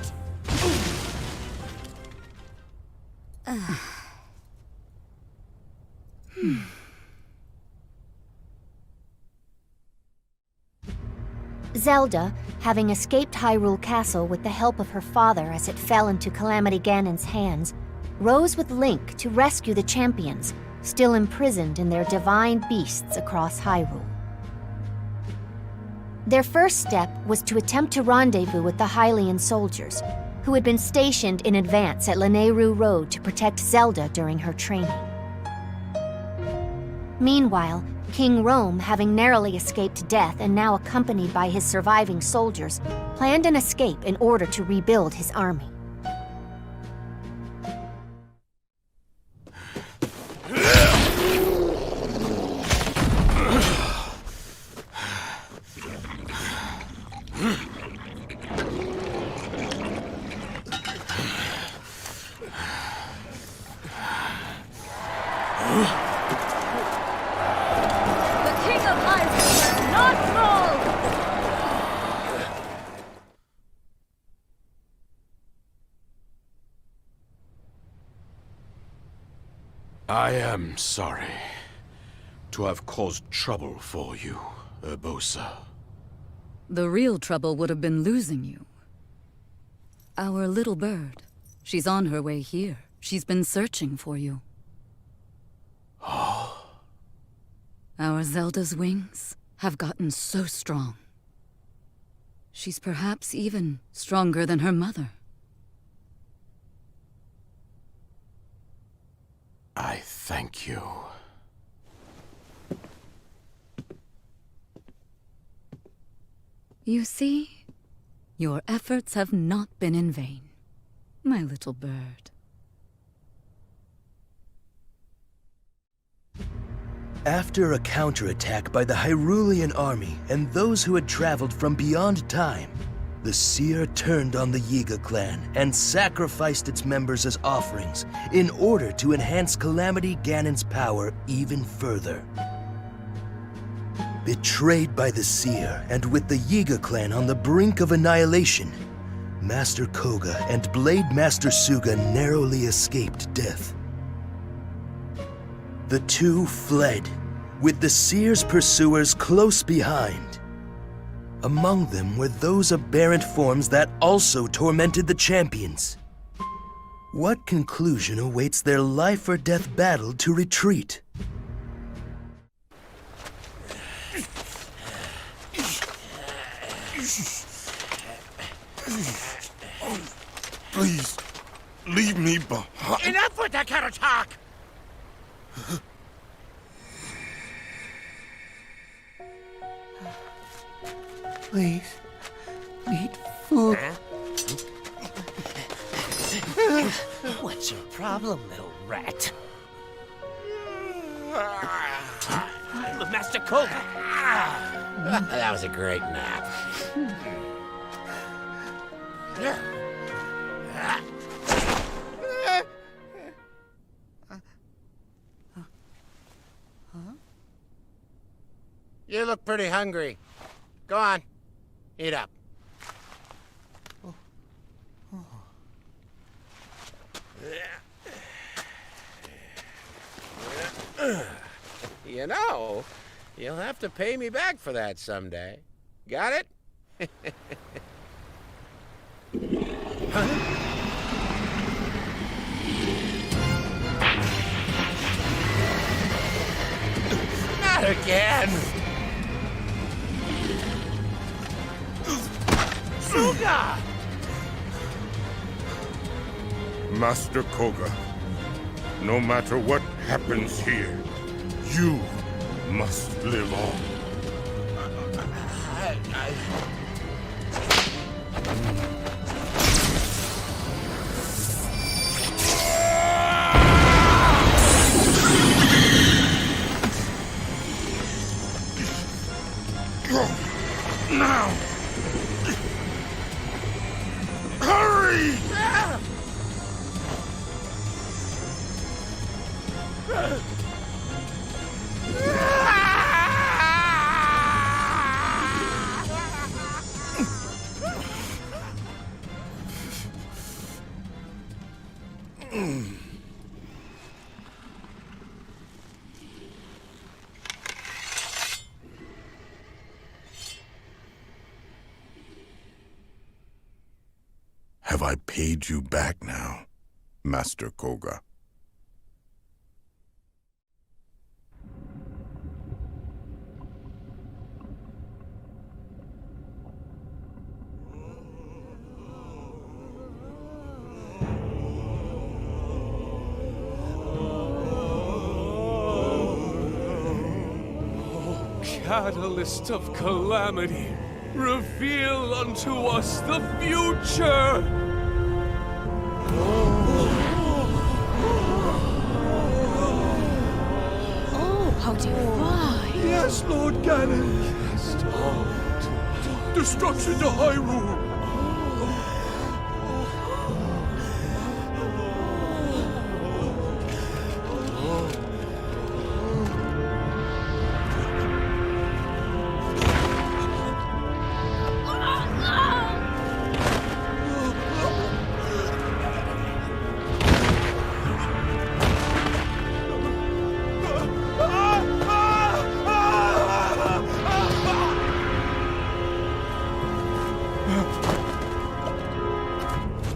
Zelda, having escaped Hyrule Castle with the help of her father as it fell into Calamity Ganon's hands, rose with Link to rescue the champions, still imprisoned in their divine beasts across Hyrule. Their first step was to attempt to rendezvous with the Hylian soldiers, who had been stationed in advance at Lanayru Road to protect Zelda during her training. Meanwhile, King Rome, having narrowly escaped death and now accompanied by his surviving soldiers, planned an escape in order to rebuild his army. I am sorry to have caused trouble for you, Urbosa. The real trouble would have been losing you. Our little bird. She's on her way here. She's been searching for you. Our Zelda's wings have gotten so strong. She's perhaps even stronger than her mother. I thank you. You see, your efforts have not been in vain, my little bird. After a counterattack by the Hyrulean army and those who had traveled from beyond time, the seer turned on the Yiga clan and sacrificed its members as offerings in order to enhance Calamity Ganon's power even further. Betrayed by the seer and with the Yiga clan on the brink of annihilation, Master Koga and Blade Master Suga narrowly escaped death. The two fled, with the seer's pursuers close behind. Among them were those aberrant forms that also tormented the champions. What conclusion awaits their life or death battle to retreat? Please, leave me behind. Enough with that kind of talk! Please, need food. What's your problem, little rat? Master Koga! That was a great nap. You look pretty hungry. Go on, eat up. You know, you'll have to pay me back for that someday. Got it? Not again! Suga! Master Koga, no matter what happens here, you must live on. Go now! Hurry! Have I paid you back now, Master Koga? Catalyst of Calamity, reveal unto us the future! Oh, how divine! Yes, Lord Ganon. Cast out destruction to Hyrule.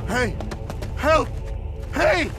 Hey! Help! Hey!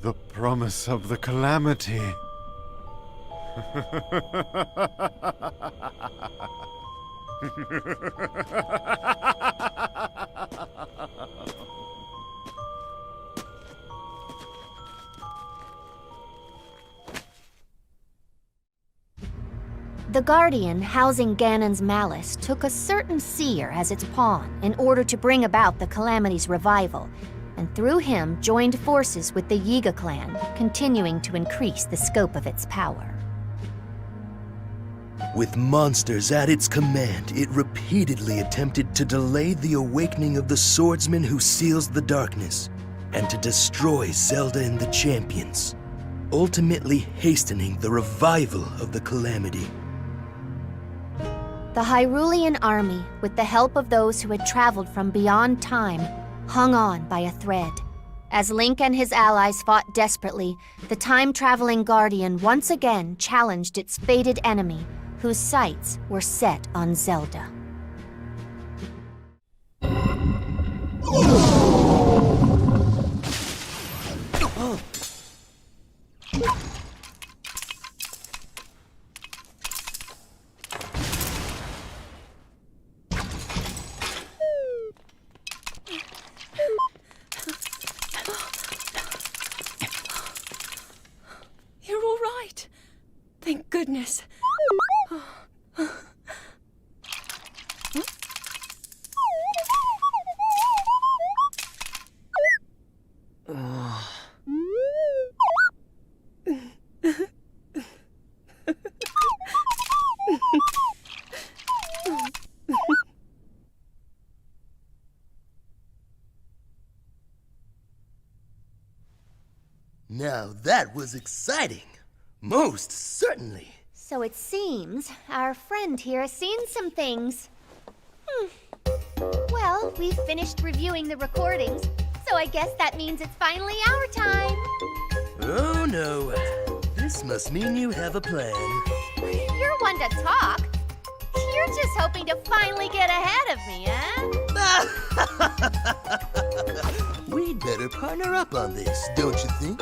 The promise of the Calamity. The Guardian housing Ganon's malice took a certain seer as its pawn in order to bring about the Calamity's revival, and through him joined forces with the Yiga clan, continuing to increase the scope of its power. With monsters at its command, it repeatedly attempted to delay the awakening of the swordsman who seals the darkness, and to destroy Zelda and the champions, ultimately hastening the revival of the Calamity. The Hyrulean army, with the help of those who had traveled from beyond time, hung on by a thread. As Link and his allies fought desperately, the time-traveling Guardian once again challenged its fated enemy, whose sights were set on Zelda. You're all right. Thank goodness. Now that was exciting. Most certainly. So it seems our friend here has seen some things. Well, we've finished reviewing the recordings, so I guess that means it's finally our time. Oh no. This must mean you have a plan. You're one to talk. You're just hoping to finally get ahead of me, huh? We'd better partner up on this, don't you think?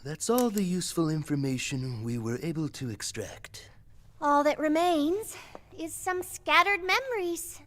That's all the useful information we were able to extract. All that remains is some scattered memories.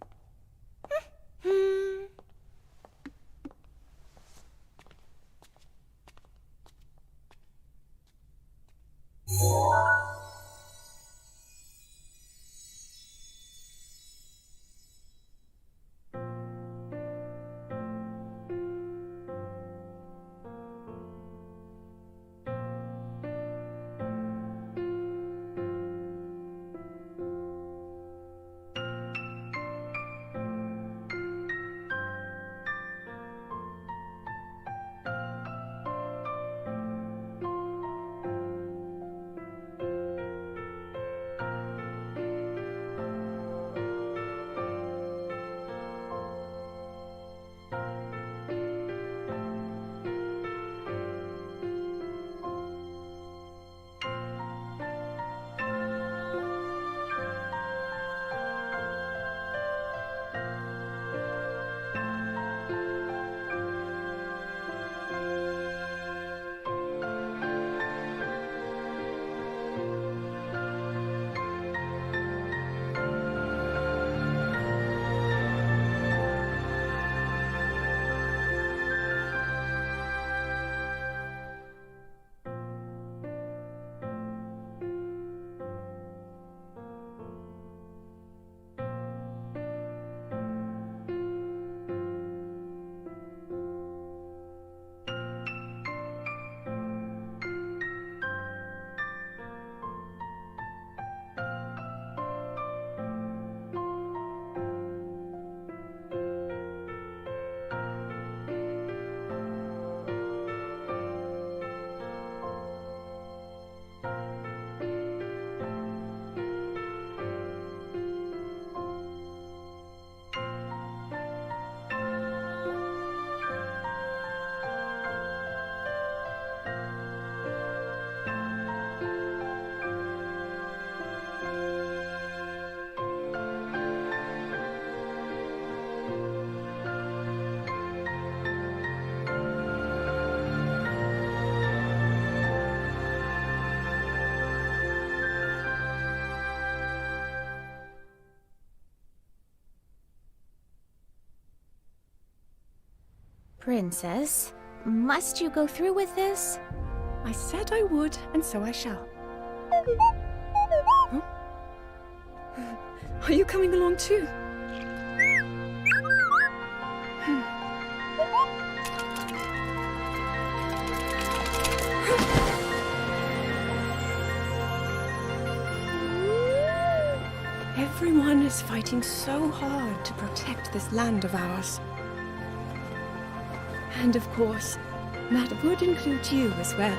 Princess, must you go through with this? I said I would, and so I shall. Huh? Are you coming along too? Everyone is fighting so hard to protect this land of ours. And of course, that would include you as well.